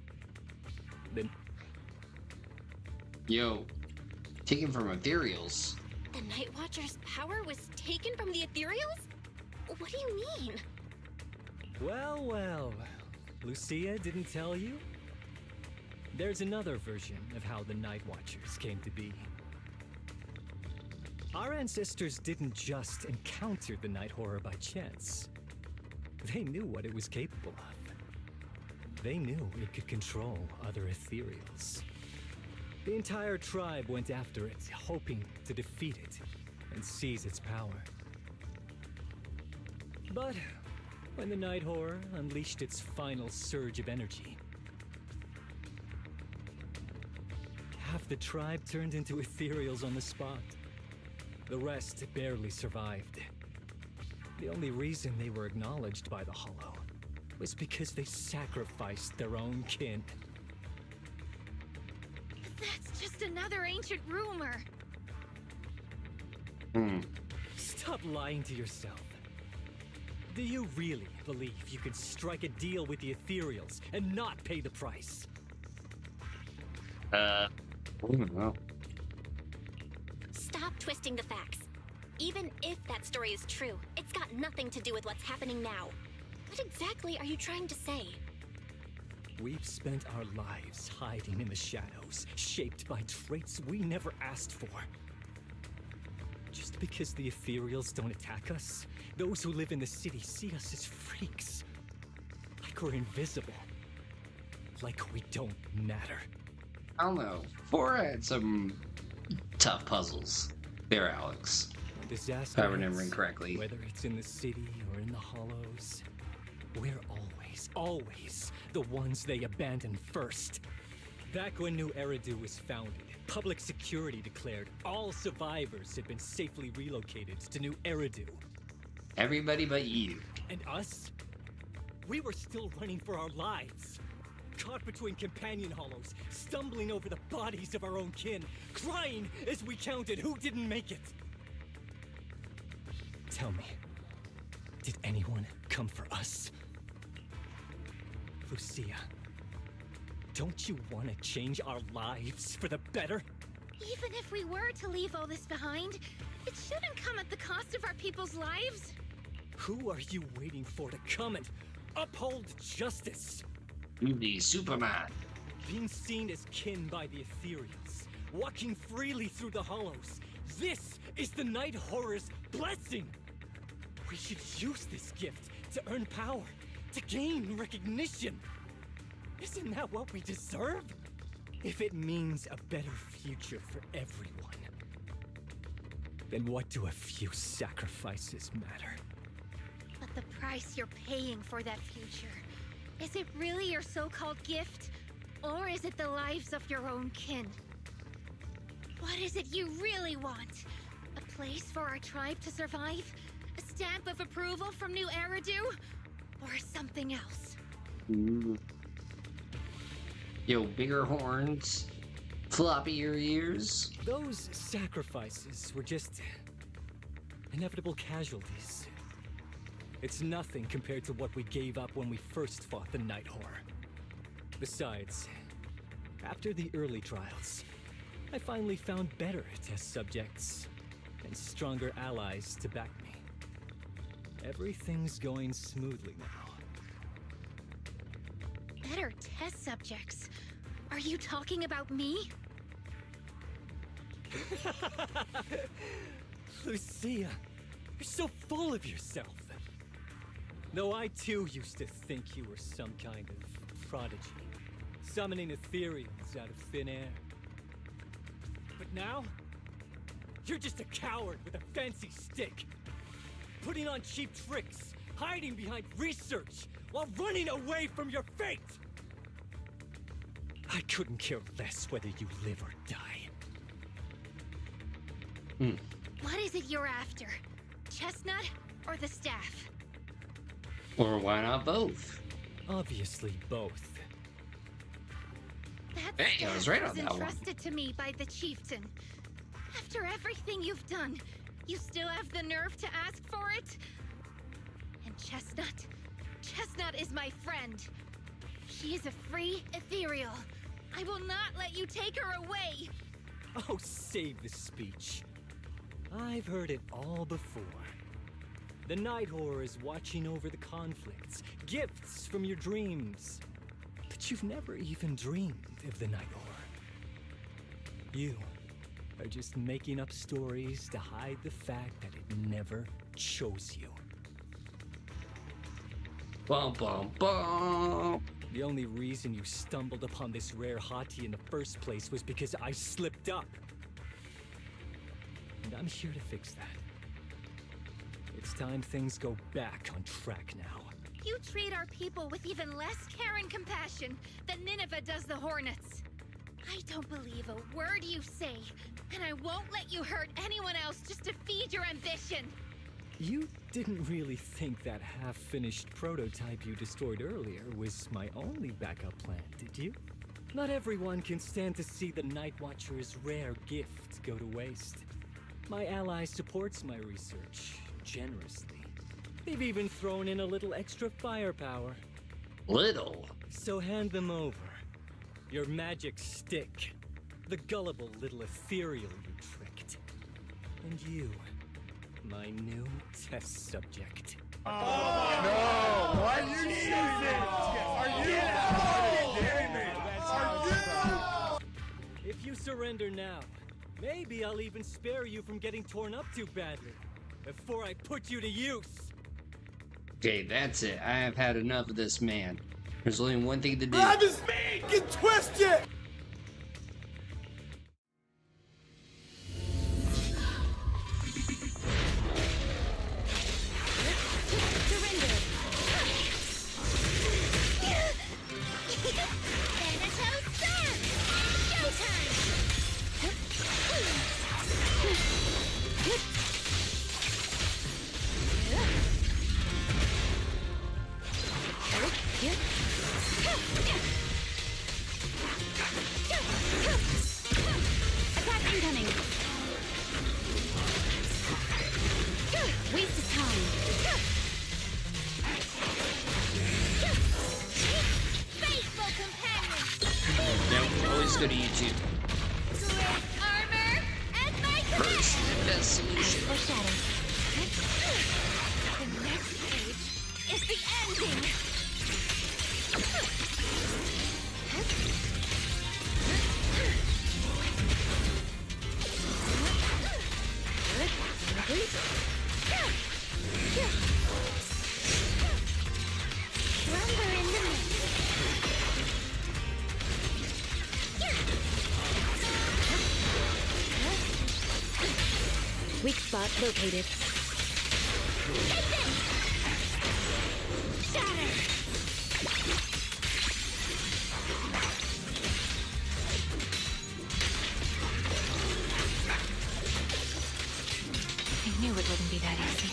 Then... Yo, taken from ethereals. The Night Watcher's power was taken from the ethereals? What do you mean? Well, well. Lucia didn't tell you? There's another version of how the Night Watchers came to be. Our ancestors didn't just encounter the Night Horror by chance. They knew what it was capable of. They knew it could control other ethereals. The entire tribe went after it, hoping to defeat it and seize its power. But when the Night Horror unleashed its final surge of energy, half the tribe turned into ethereals on the spot. The rest barely survived. The only reason they were acknowledged by the Hollow was because they sacrificed their own kin. That's just another ancient rumor. Stop lying to yourself. Do you really believe you can strike a deal with the ethereals and not pay the price? I don't know. Stop twisting the facts. Even if that story is true, it's got nothing to do with what's happening now. What exactly are you trying to say? We've spent our lives hiding in the shadows, shaped by traits we never asked for. Just because the ethereals don't attack us, those who live in the city see us as freaks. Like we're invisible. Like we don't matter. I don't know. 4 had some tough puzzles. There, Alex. When disaster If I'm remembering correctly. Whether it's in the city or in the hollows, we're always the ones they abandon first. Back when New Eridu was founded, public security declared all survivors had been safely relocated to New Eridu. Everybody but you. And us? We were still running for our lives. Caught between companion hollows, stumbling over the bodies of our own kin, crying as we counted who didn't make it. Tell me, did anyone come for us? Lucia, don't you want to change our lives for the better? Even if we were to leave all this behind, it shouldn't come at the cost of our people's lives. Who are you waiting for to come and uphold justice? The Superman. Being seen as kin by the ethereals, walking freely through the hollows. This is the Night Horror's blessing! We should use this gift to earn power, to gain recognition. Isn't that what we deserve? If it means a better future for everyone, then what do a few sacrifices matter? But the price you're paying for that future, is it really your so-called gift? Or is it the lives of your own kin? What is it you really want? A place for our tribe to survive? A stamp of approval from New Eridu? Or something else? Yo, bigger horns, floppier ears. Those sacrifices were just inevitable casualties. It's nothing compared to what we gave up when we first fought the Night Horror. Besides, after the early trials, I finally found better test subjects and stronger allies to back me. Everything's going smoothly now. Better test subjects? Are you talking about me? Lucia, you're so full of yourself. Though I too used to think you were some kind of prodigy, summoning ethereals out of thin air. But now, you're just a coward with a fancy stick, putting on cheap tricks, hiding behind research, while running away from your fate! I couldn't care less whether you live or die. What is it you're after? Chestnut or the staff? Or why not both? Obviously both. That Hey, I staff was right on was that one. entrusted to me by the chieftain. After everything you've done, you still have the nerve to ask for it? And Chestnut? Chestnut is my friend. She is a free ethereal. I will not let you take her away. Oh, save the speech. I've heard it all before. The night horror is watching over the conflicts, gifts from your dreams. But you've never even dreamed of the night horror. You are just making up stories to hide the fact that it never chose you. Bum bum bum. The only reason you stumbled upon this rare hottie in the first place was because I slipped up. And I'm here to fix that. It's time things go back on track now. You treat our people with even less care and compassion than Nineveh does the Hornets. I don't believe a word you say, and I won't let you hurt anyone else just to feed your ambition. You didn't really think that half-finished prototype you destroyed earlier was my only backup plan, did you? Not everyone can stand to see the Night Watcher's rare gift go to waste. My ally supports my research generously. They've even thrown in a little extra firepower. Little? So hand them over. Your magic stick. The gullible little ethereal you tricked. And you, my new test subject. No! Why are you using it? Are you? If you surrender now, maybe I'll even spare you from getting torn up too badly before I put you to use. Okay, that's it. I have had enough of this man. There's only one thing to do. Grab his meat! Get twisted! Always go to YouTube. Armor and my First and best solution. The next page is the ending. Slumber in the night. Weak spot located. Take this! Shatter! I knew it wouldn't be that easy.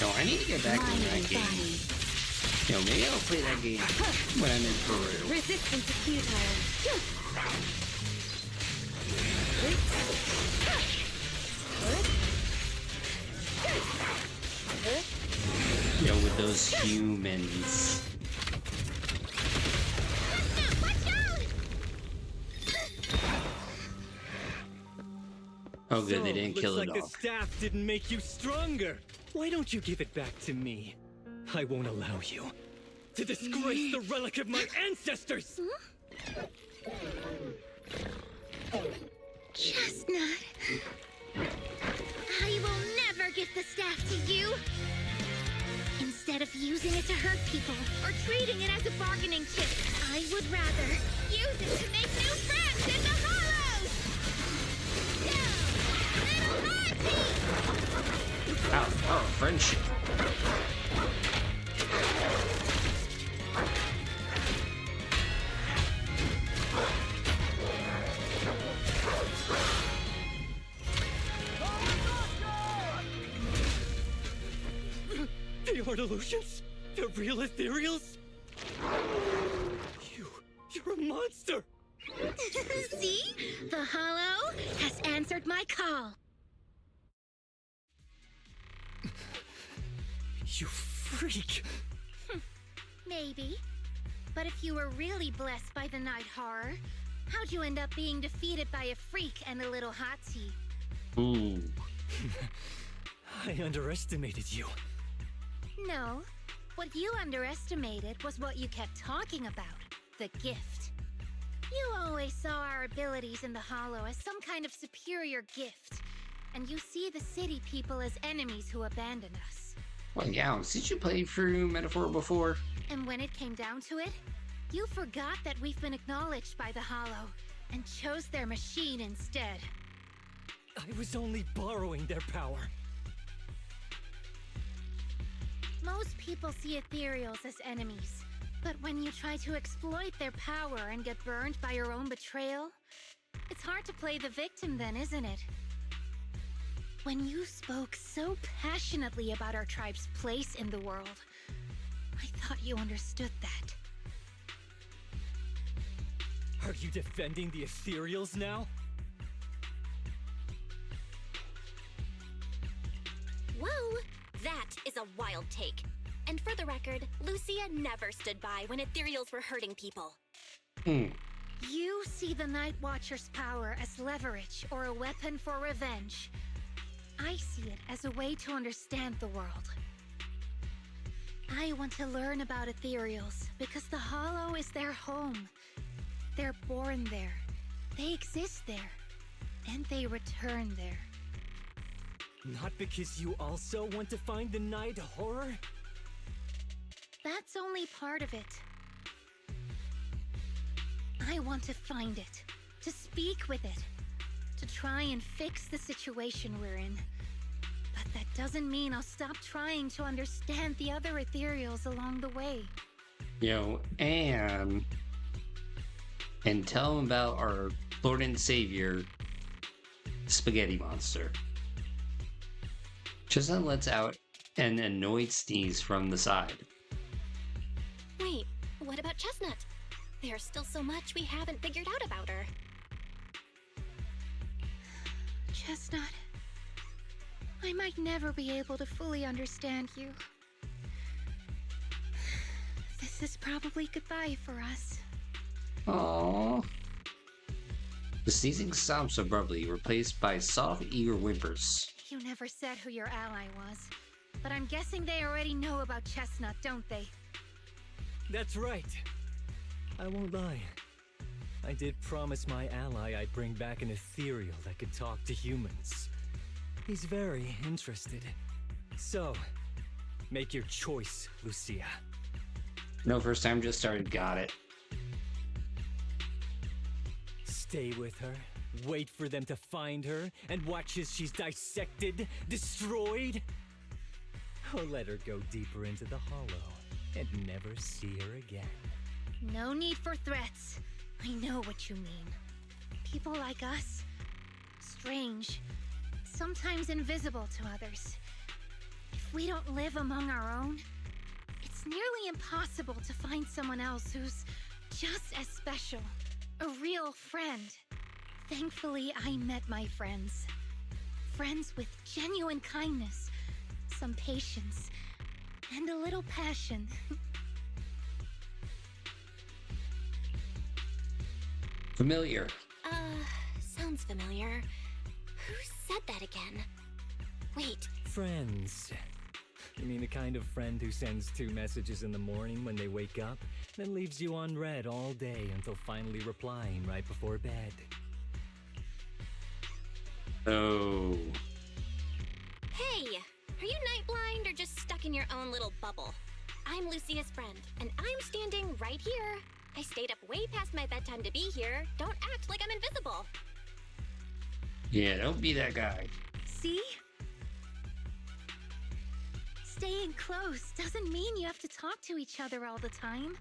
No, I need to get back in that game. Yo, maybe I'll play that game when I'm in Peru. Resistance is futile. Yo, with those humans. Oh good, they didn't kill it Looks like off. the staff didn't make you stronger. Why don't you give it back to me? I won't allow you to disgrace the relic of my ancestors! Chestnut. I will never give the staff to you. Instead of using it to hurt people or treating it as a bargaining chip, I would rather use it to make new friends in the hollows. No, little hearty. Our friendship. They aren't illusions? They're real ethereals? You're a monster! See? The hollow has answered my call. You freak! Maybe. But if you were really blessed by the night horror, how'd you end up being defeated by a freak and a little hot tea? Ooh. I underestimated you. No. What you underestimated was what you kept talking about. The gift. You always saw our abilities in the Hollow as some kind of superior gift. And you see the city people as enemies who abandoned us. Well, yeah, did you play through Metaphor before? And when it came down to it, you forgot that we've been acknowledged by the Hollow and chose their machine instead. I was only borrowing their power. Most people see ethereals as enemies, but when you try to exploit their power and get burned by your own betrayal, it's hard to play the victim then, isn't it? When you spoke so passionately about our tribe's place in the world, I thought you understood that. Are you defending the ethereals now? Whoa! That is a wild take. And for the record, Lucia never stood by when ethereals were hurting people. You see the Night Watcher's power as leverage or a weapon for revenge. I see it as a way to understand the world. I want to learn about ethereals because the Hollow is their home. They're born there, they exist there, and they return there. Not because you also want to find the night horror? That's only part of it. I want to find it, to speak with it, to try and fix the situation we're in. But that doesn't mean I'll stop trying to understand the other ethereals along the way. And tell them about our Lord and Savior, Spaghetti Monster. Chestnut lets out an annoyed sneeze from the side. Wait, what about Chestnut? There's still so much we haven't figured out about her. Chestnut, I might never be able to fully understand you. This is probably goodbye for us. Aww. The sneezing stops abruptly, replaced by soft, eager whimpers. You never said who your ally was, but I'm guessing they already know about Chestnut, don't they? That's right. I won't lie. I did promise my ally I'd bring back an ethereal that could talk to humans. He's very interested. So, make your choice, Lucia. No, first time just started, got it. Stay with her, wait for them to find her, and watch as she's dissected, destroyed? Or let her go deeper into the Hollow and never see her again. No need for threats. I know what you mean. People like us, strange, sometimes invisible to others. If we don't live among our own, it's nearly impossible to find someone else who's just as special. A real friend. Thankfully, I met my friends. Friends with genuine kindness, some patience, and a little passion. Familiar. Sounds familiar. Who said that again? Wait. Friends. You mean the kind of friend who sends 2 messages in the morning when they wake up, then leaves you unread all day until finally replying right before bed? Oh. Hey! Are you night blind or just stuck in your own little bubble? I'm Lucia's friend, and I'm standing right here. I stayed up way past my bedtime to be here. Don't act like I'm invisible. Yeah, don't be that guy. See? Staying close doesn't mean you have to talk to each other all the time.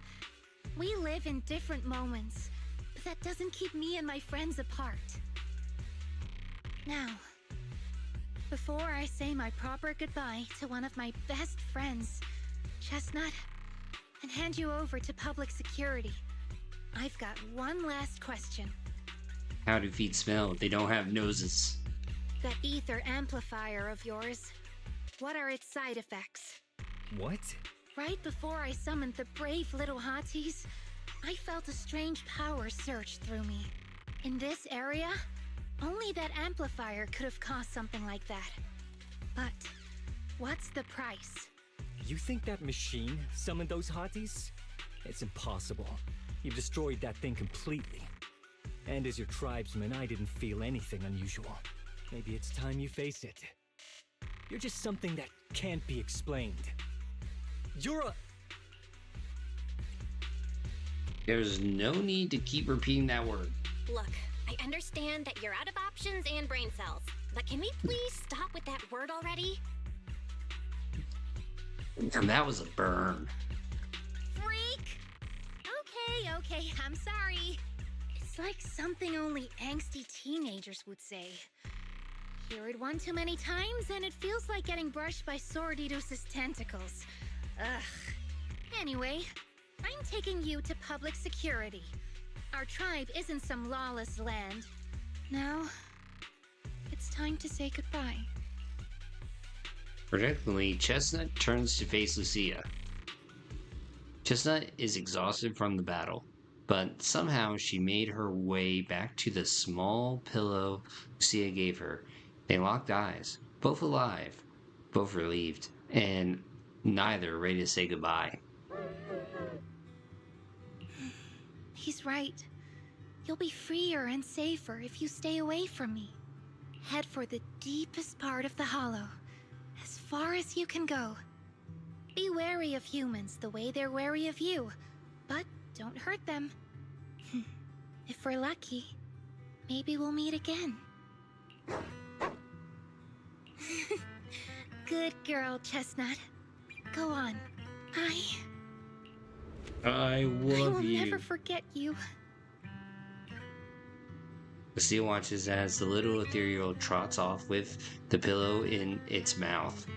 We live in different moments, but that doesn't keep me and my friends apart. Now, before I say my proper goodbye to one of my best friends, Chestnut, and hand you over to public security, I've got one last question. How do feet smell? They don't have noses. That ether amplifier of yours, what are its side effects? What? Right before I summoned the brave little hotties, I felt a strange power surge through me. In this area, only that amplifier could have caused something like that. But what's the price? You think that machine summoned those hotties? It's impossible. You've destroyed that thing completely. And as your tribesman, I didn't feel anything unusual. Maybe it's time you face it. You're just something that can't be explained. You're a... There's no need to keep repeating that word. Look, I understand that you're out of options and brain cells, but can we please stop with that word already? And that was a burn. Freak! Okay, I'm sorry. It's like something only angsty teenagers would say. Hear it one too many times and it feels like getting brushed by Sordidus's tentacles. Ugh. Anyway, I'm taking you to public security. Our tribe isn't some lawless land. Now, it's time to say goodbye. Reluctantly, Chestnut turns to face Lucia. Chestnut is exhausted from the battle, but somehow she made her way back to the small pillow Lucia gave her. They locked eyes, both alive, both relieved, and neither ready to say goodbye. He's right. You'll be freer and safer if you stay away from me. Head for the deepest part of the hollow, as far as you can go. Be wary of humans the way they're wary of you, but don't hurt them. If we're lucky, maybe we'll meet again. Good girl, Chestnut. Go on. I will love you. never forget you. Lucia watches as the little ethereal trots off with the pillow in its mouth.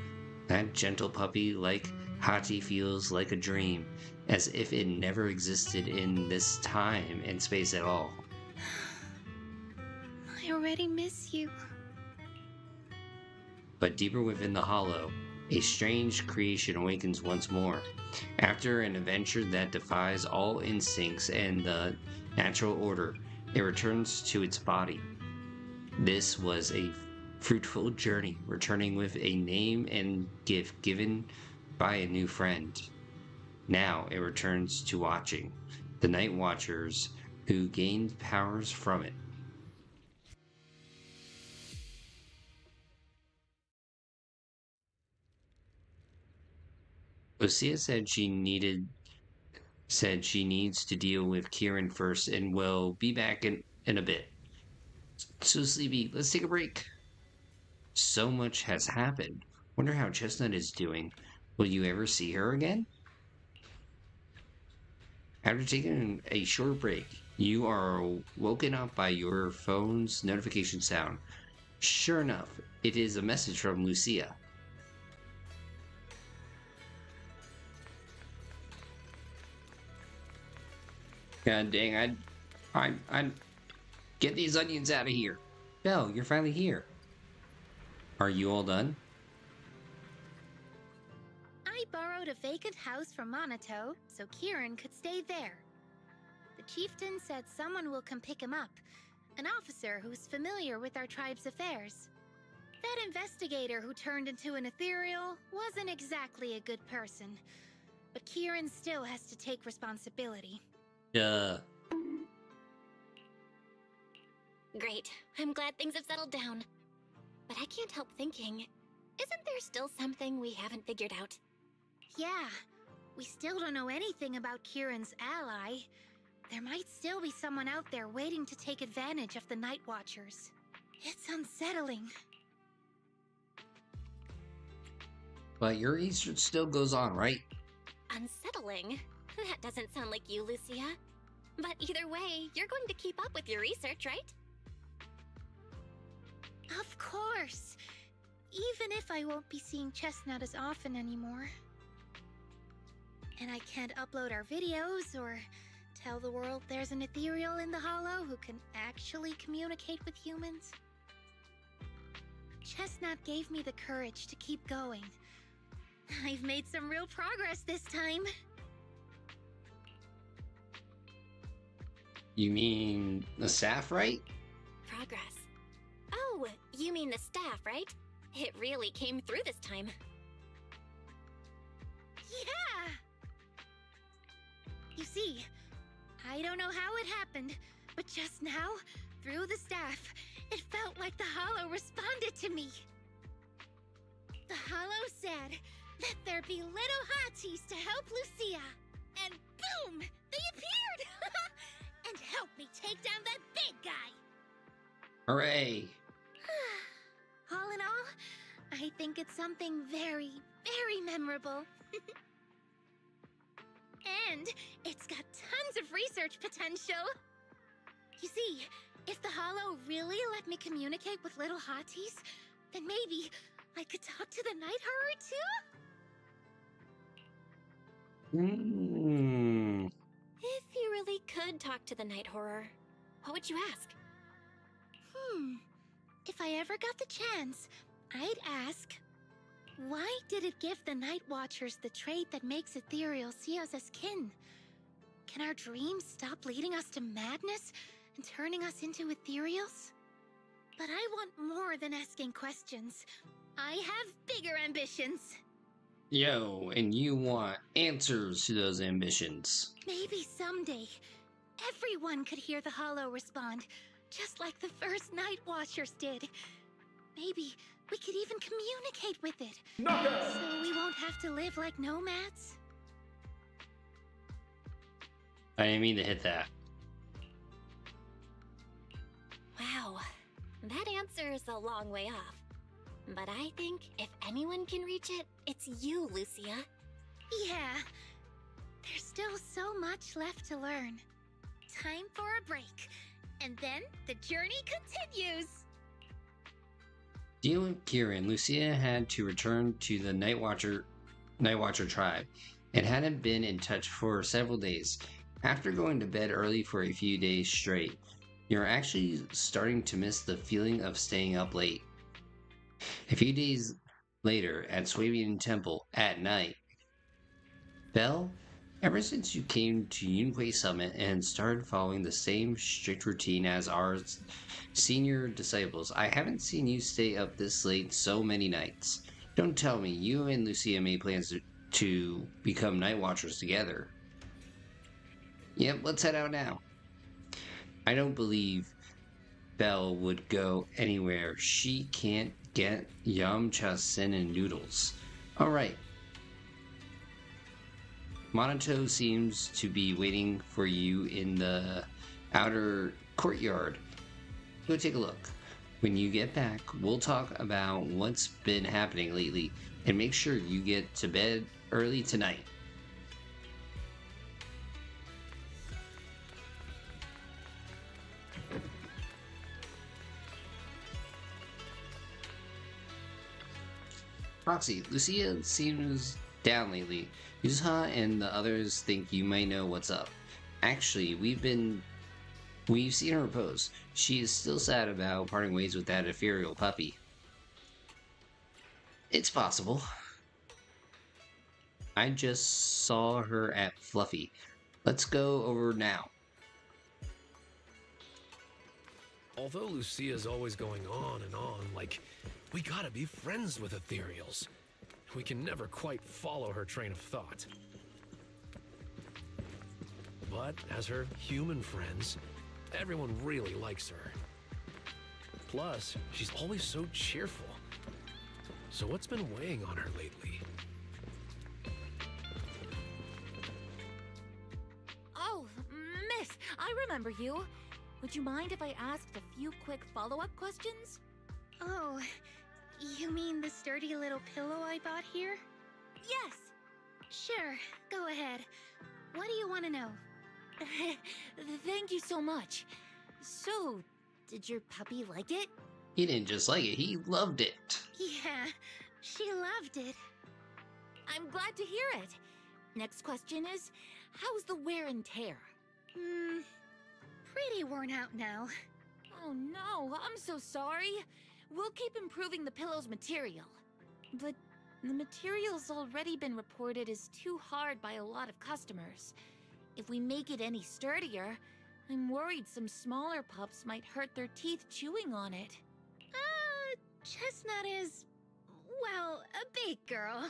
That gentle puppy-like Hachi feels like a dream, as if it never existed in this time and space at all. I already miss you. But deeper within the hollow, a strange creation awakens once more. After an adventure that defies all instincts and the natural order, it returns to its body. This was a fruitful journey, returning with a name and gift given by a new friend. Now it returns to watching the Night Watchers who gained powers from it. Lucia said she needs to deal with Kieran first and will be back in a bit. So sleepy, let's take a break. So much has happened. Wonder how Chestnut is doing. Will you ever see her again? After taking a short break, you are woken up by your phone's notification sound. Sure enough, it is a message from Lucia. God dang, I get these onions out of here. Belle, you're finally here. Are you all done? I borrowed a vacant house from Monato so Kieran could stay there. The chieftain said someone will come pick him up, an officer who's familiar with our tribe's affairs. That investigator who turned into an ethereal wasn't exactly a good person, but Kieran still has to take responsibility. Duh. Great. I'm glad things have settled down. But I can't help thinking, isn't there still something we haven't figured out? Yeah, we still don't know anything about Kieran's ally. There might still be someone out there waiting to take advantage of the Night Watchers. It's unsettling. But your research still goes on, right? Unsettling? That doesn't sound like you, Lucia. But either way, you're going to keep up with your research, right? Of course! Even if I won't be seeing Chestnut as often anymore. And I can't upload our videos or tell the world there's an ethereal in the hollow who can actually communicate with humans. Chestnut gave me the courage to keep going. I've made some real progress this time. You mean the staff, right? Progress. Oh, you mean the staff, right? It really came through this time. Yeah! You see, I don't know how it happened, but just now, through the staff, it felt like the Hollow responded to me. The Hollow said, "Let there be little hotties to help Lucia." And boom! They appeared! And helped me take down that big guy! Hooray! All in all, I think it's something very, very memorable. And it's got tons of research potential. You see, if the Hollow really let me communicate with little hotties, then maybe I could talk to the Night Horror too? If you really could talk to the Night Horror, what would you ask? If I ever got the chance, I'd ask, why did it give the Night Watchers the trait that makes Ethereal see us as kin? Can our dreams stop leading us to madness and turning us into Ethereals? But I want more than asking questions. I have bigger ambitions. Yo, and you want answers to those ambitions. Maybe someday, everyone could hear the Hollow respond, just like the first Night Watchers did. Maybe we could even communicate with it. So we won't have to live like nomads. I didn't mean to hit that. Wow, that answer is a long way off. But I think if anyone can reach it, it's you, Lucia. Yeah, there's still so much left to learn. Time for a break, and then the journey continues. Dealing with Kieran, Lucia had to return to the Night Watcher tribe and hadn't been in touch for several days. After going to bed early for a few days straight, you're actually starting to miss the feeling of staying up late. A few days later, at Swabian Temple at night, Belle, ever since you came to Yunque Summit and started following the same strict routine as our senior disciples, I haven't seen you stay up this late so many nights. Don't tell me you and Lucia made plans to become Night Watchers together. Yep, let's head out now. I don't believe Belle would go anywhere she can't get yum cha sin and noodles. Alright. Monato seems to be waiting for you in the outer courtyard. Go take a look. When you get back, we'll talk about what's been happening lately and make sure you get to bed early tonight. Roxy, Lucia seems down lately. Yuzuha and the others think you might know what's up. Actually, we've seen her pose. She is still sad about parting ways with that ethereal puppy. It's possible. I just saw her at Fluffy. Let's go over now. Although Lucia's always going on and on, like, we gotta be friends with ethereals. We can never quite follow her train of thought. But as her human friends, everyone really likes her. Plus, she's always so cheerful. So what's been weighing on her lately? Oh, miss, I remember you. Would you mind if I asked a few quick follow-up questions? Oh, you mean the sturdy little pillow I bought here? Yes. Sure, go ahead. What do you want to know? Thank you so much. So, did your puppy like it? He didn't just like it, he loved it. Yeah, she loved it. I'm glad to hear it. Next question is, how's the wear and tear? Pretty worn out now. Oh no, I'm so sorry. We'll keep improving the pillow's material. But The material's already been reported as too hard by a lot of customers. If we make it any sturdier, I'm worried some smaller pups might hurt their teeth chewing on it. Chestnut is, well, a big girl.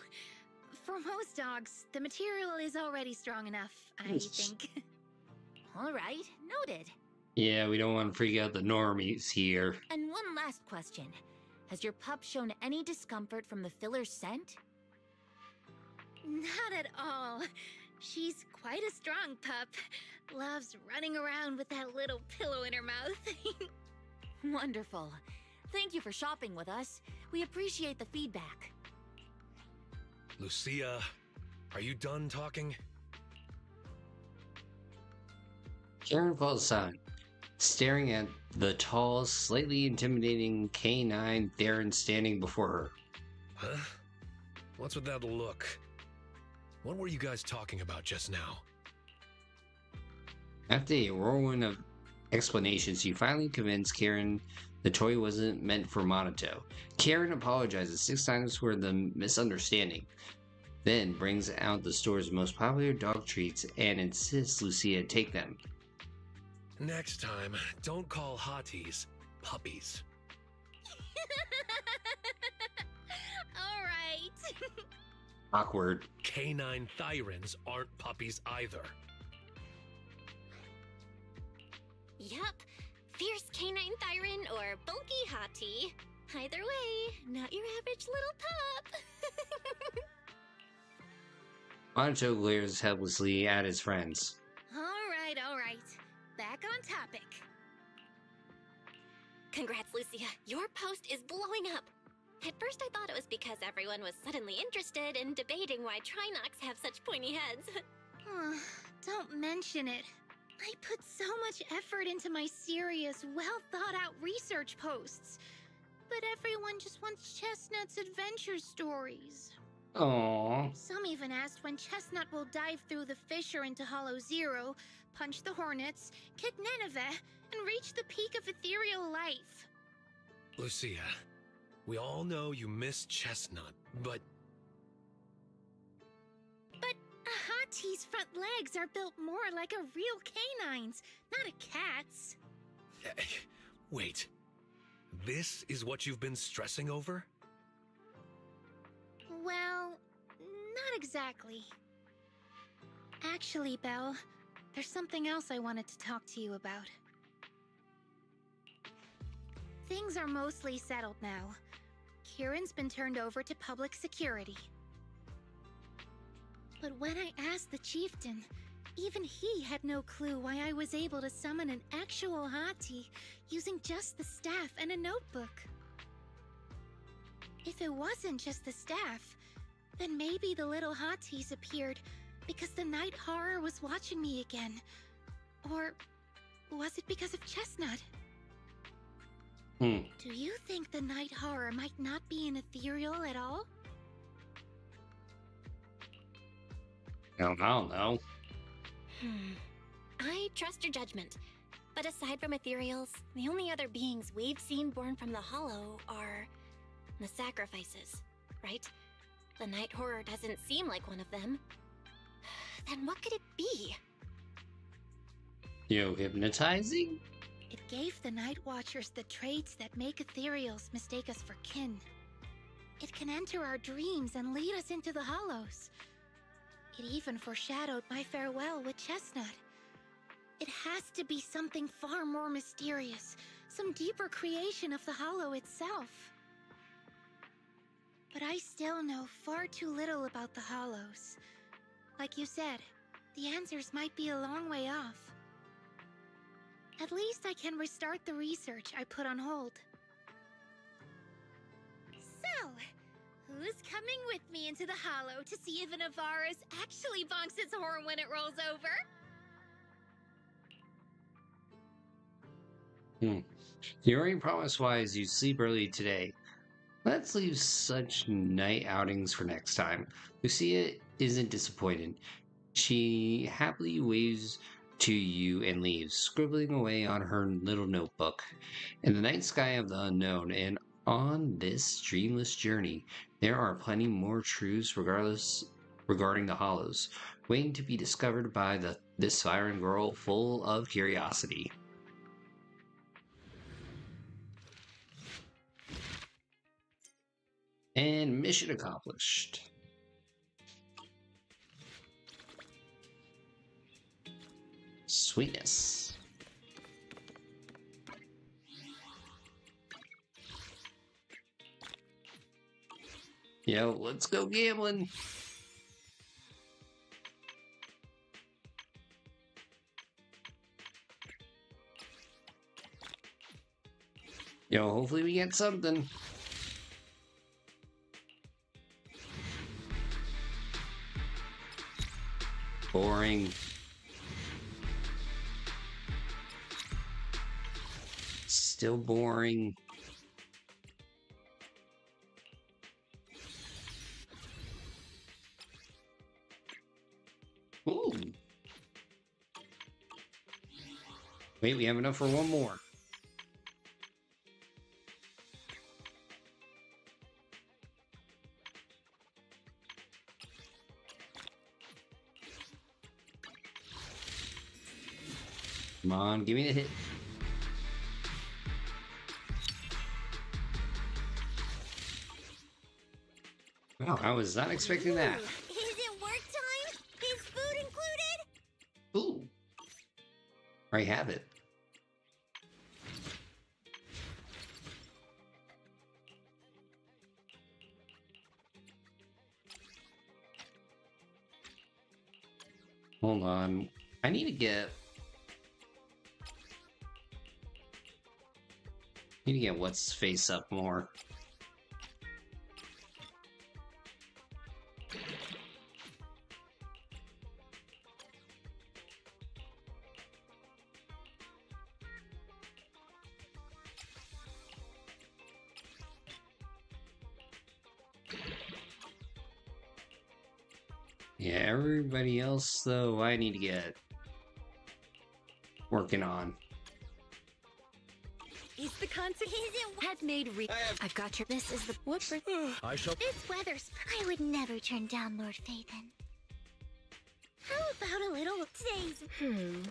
For most dogs, the material is already strong enough, I think. All right, noted. Yeah, we don't want to freak out the normies here. And one last question. Has your pup shown any discomfort from the filler's scent? Not at all. She's quite a strong pup. Loves running around with that little pillow in her mouth. Wonderful. Thank you for shopping with us. We appreciate the feedback. Lucia, are you done talking? Karen falls silent, staring at the tall, slightly intimidating canine Theron standing before her. Huh? What's with that look? What were you guys talking about just now? After a whirlwind of explanations, you finally convince Karen the toy wasn't meant for Monato. Karen apologizes 6 times for the misunderstanding, then brings out the store's most popular dog treats and insists Lucia take them. Next time, don't call hotties puppies. All right. Awkward. Canine Thyrans aren't puppies either. Yup. Fierce canine Thyran or bulky hottie. Either way, not your average little pup. Monato glares helplessly at his friends. All right. Back on topic. Congrats, Lucia. Your post is blowing up. At first I thought it was because everyone was suddenly interested in debating why Trinocs have such pointy heads. Don't mention it. I put so much effort into my serious, well-thought-out research posts. But everyone just wants Chestnut's adventure stories. Aww. Some even asked when Chestnut will dive through the fissure into Hollow Zero, punch the Hornets, kick Nineveh, and reach the peak of ethereal life. Lucia, we all know you miss Chestnut, but... But a hottie's front legs are built more like a real canine's, not a cat's. Wait. This is what you've been stressing over? Well, not exactly. Actually, Belle, there's something else I wanted to talk to you about. Things are mostly settled now. Kieran's been turned over to public security. But when I asked the chieftain, even he had no clue why I was able to summon an actual hottie using just the staff and a notebook. If it wasn't just the staff, then maybe the little hotties appeared because the night horror was watching me again. Or was it because of Chestnut? Do you think the night horror might not be an ethereal at all? I don't know. I trust your judgment. But aside from ethereals, the only other beings we've seen born from the Hollow are the sacrifices, right? The night horror doesn't seem like one of them. Then what could it be? Hypnotizing? It gave the Night Watchers the traits that make ethereals mistake us for kin. It can enter our dreams and lead us into the Hollows. It even foreshadowed my farewell with Chestnut. It has to be something far more mysterious, some deeper creation of the Hollow itself. But I still know far too little about the Hollows. Like you said, the answers might be a long way off. At least I can restart the research I put on hold. So, who's coming with me into the Hollow to see if an Avaris actually bonks its horn when it rolls over? You already promised Wise you'd sleep early today. Let's leave such night outings for next time. Lucia isn't disappointed. She happily waves to you and leaves, scribbling away on her little notebook. In the night sky of the unknown, an On this dreamless journey, there are plenty more truths regarding the Hollows, waiting to be discovered by this siren girl full of curiosity. And mission accomplished. Sweetness. Yo, let's go gambling. Yo, hopefully we get something. Boring. Still boring. Ooh. Wait, we have enough for one more. Come on, give me the hit. Wow, I was not expecting that. Is it work time? Is food included? Ooh. I have it. Hold on. I need to get... what's face up more. Yeah, everybody else, though, I need to get working on. Is the consequence had made I've got your. This is the what for? I shall. This weather's... I would never turn down Lord Phaethon. How about a little taste?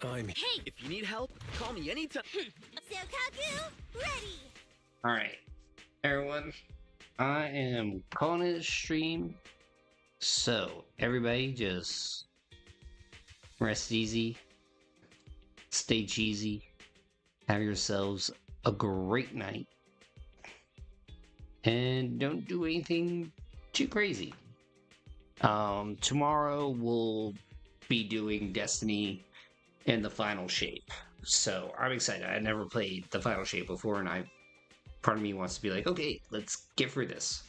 I'm. Hey, If you need help, call me anytime. Sokaku, ready! Alright, everyone. I am calling it a stream. So, everybody just rest easy, stay cheesy, have yourselves a great night, and don't do anything too crazy. Tomorrow we'll be doing Destiny in the final shape. So, I'm excited. I never played the final shape before, and part of me wants to be like, okay, let's get through this.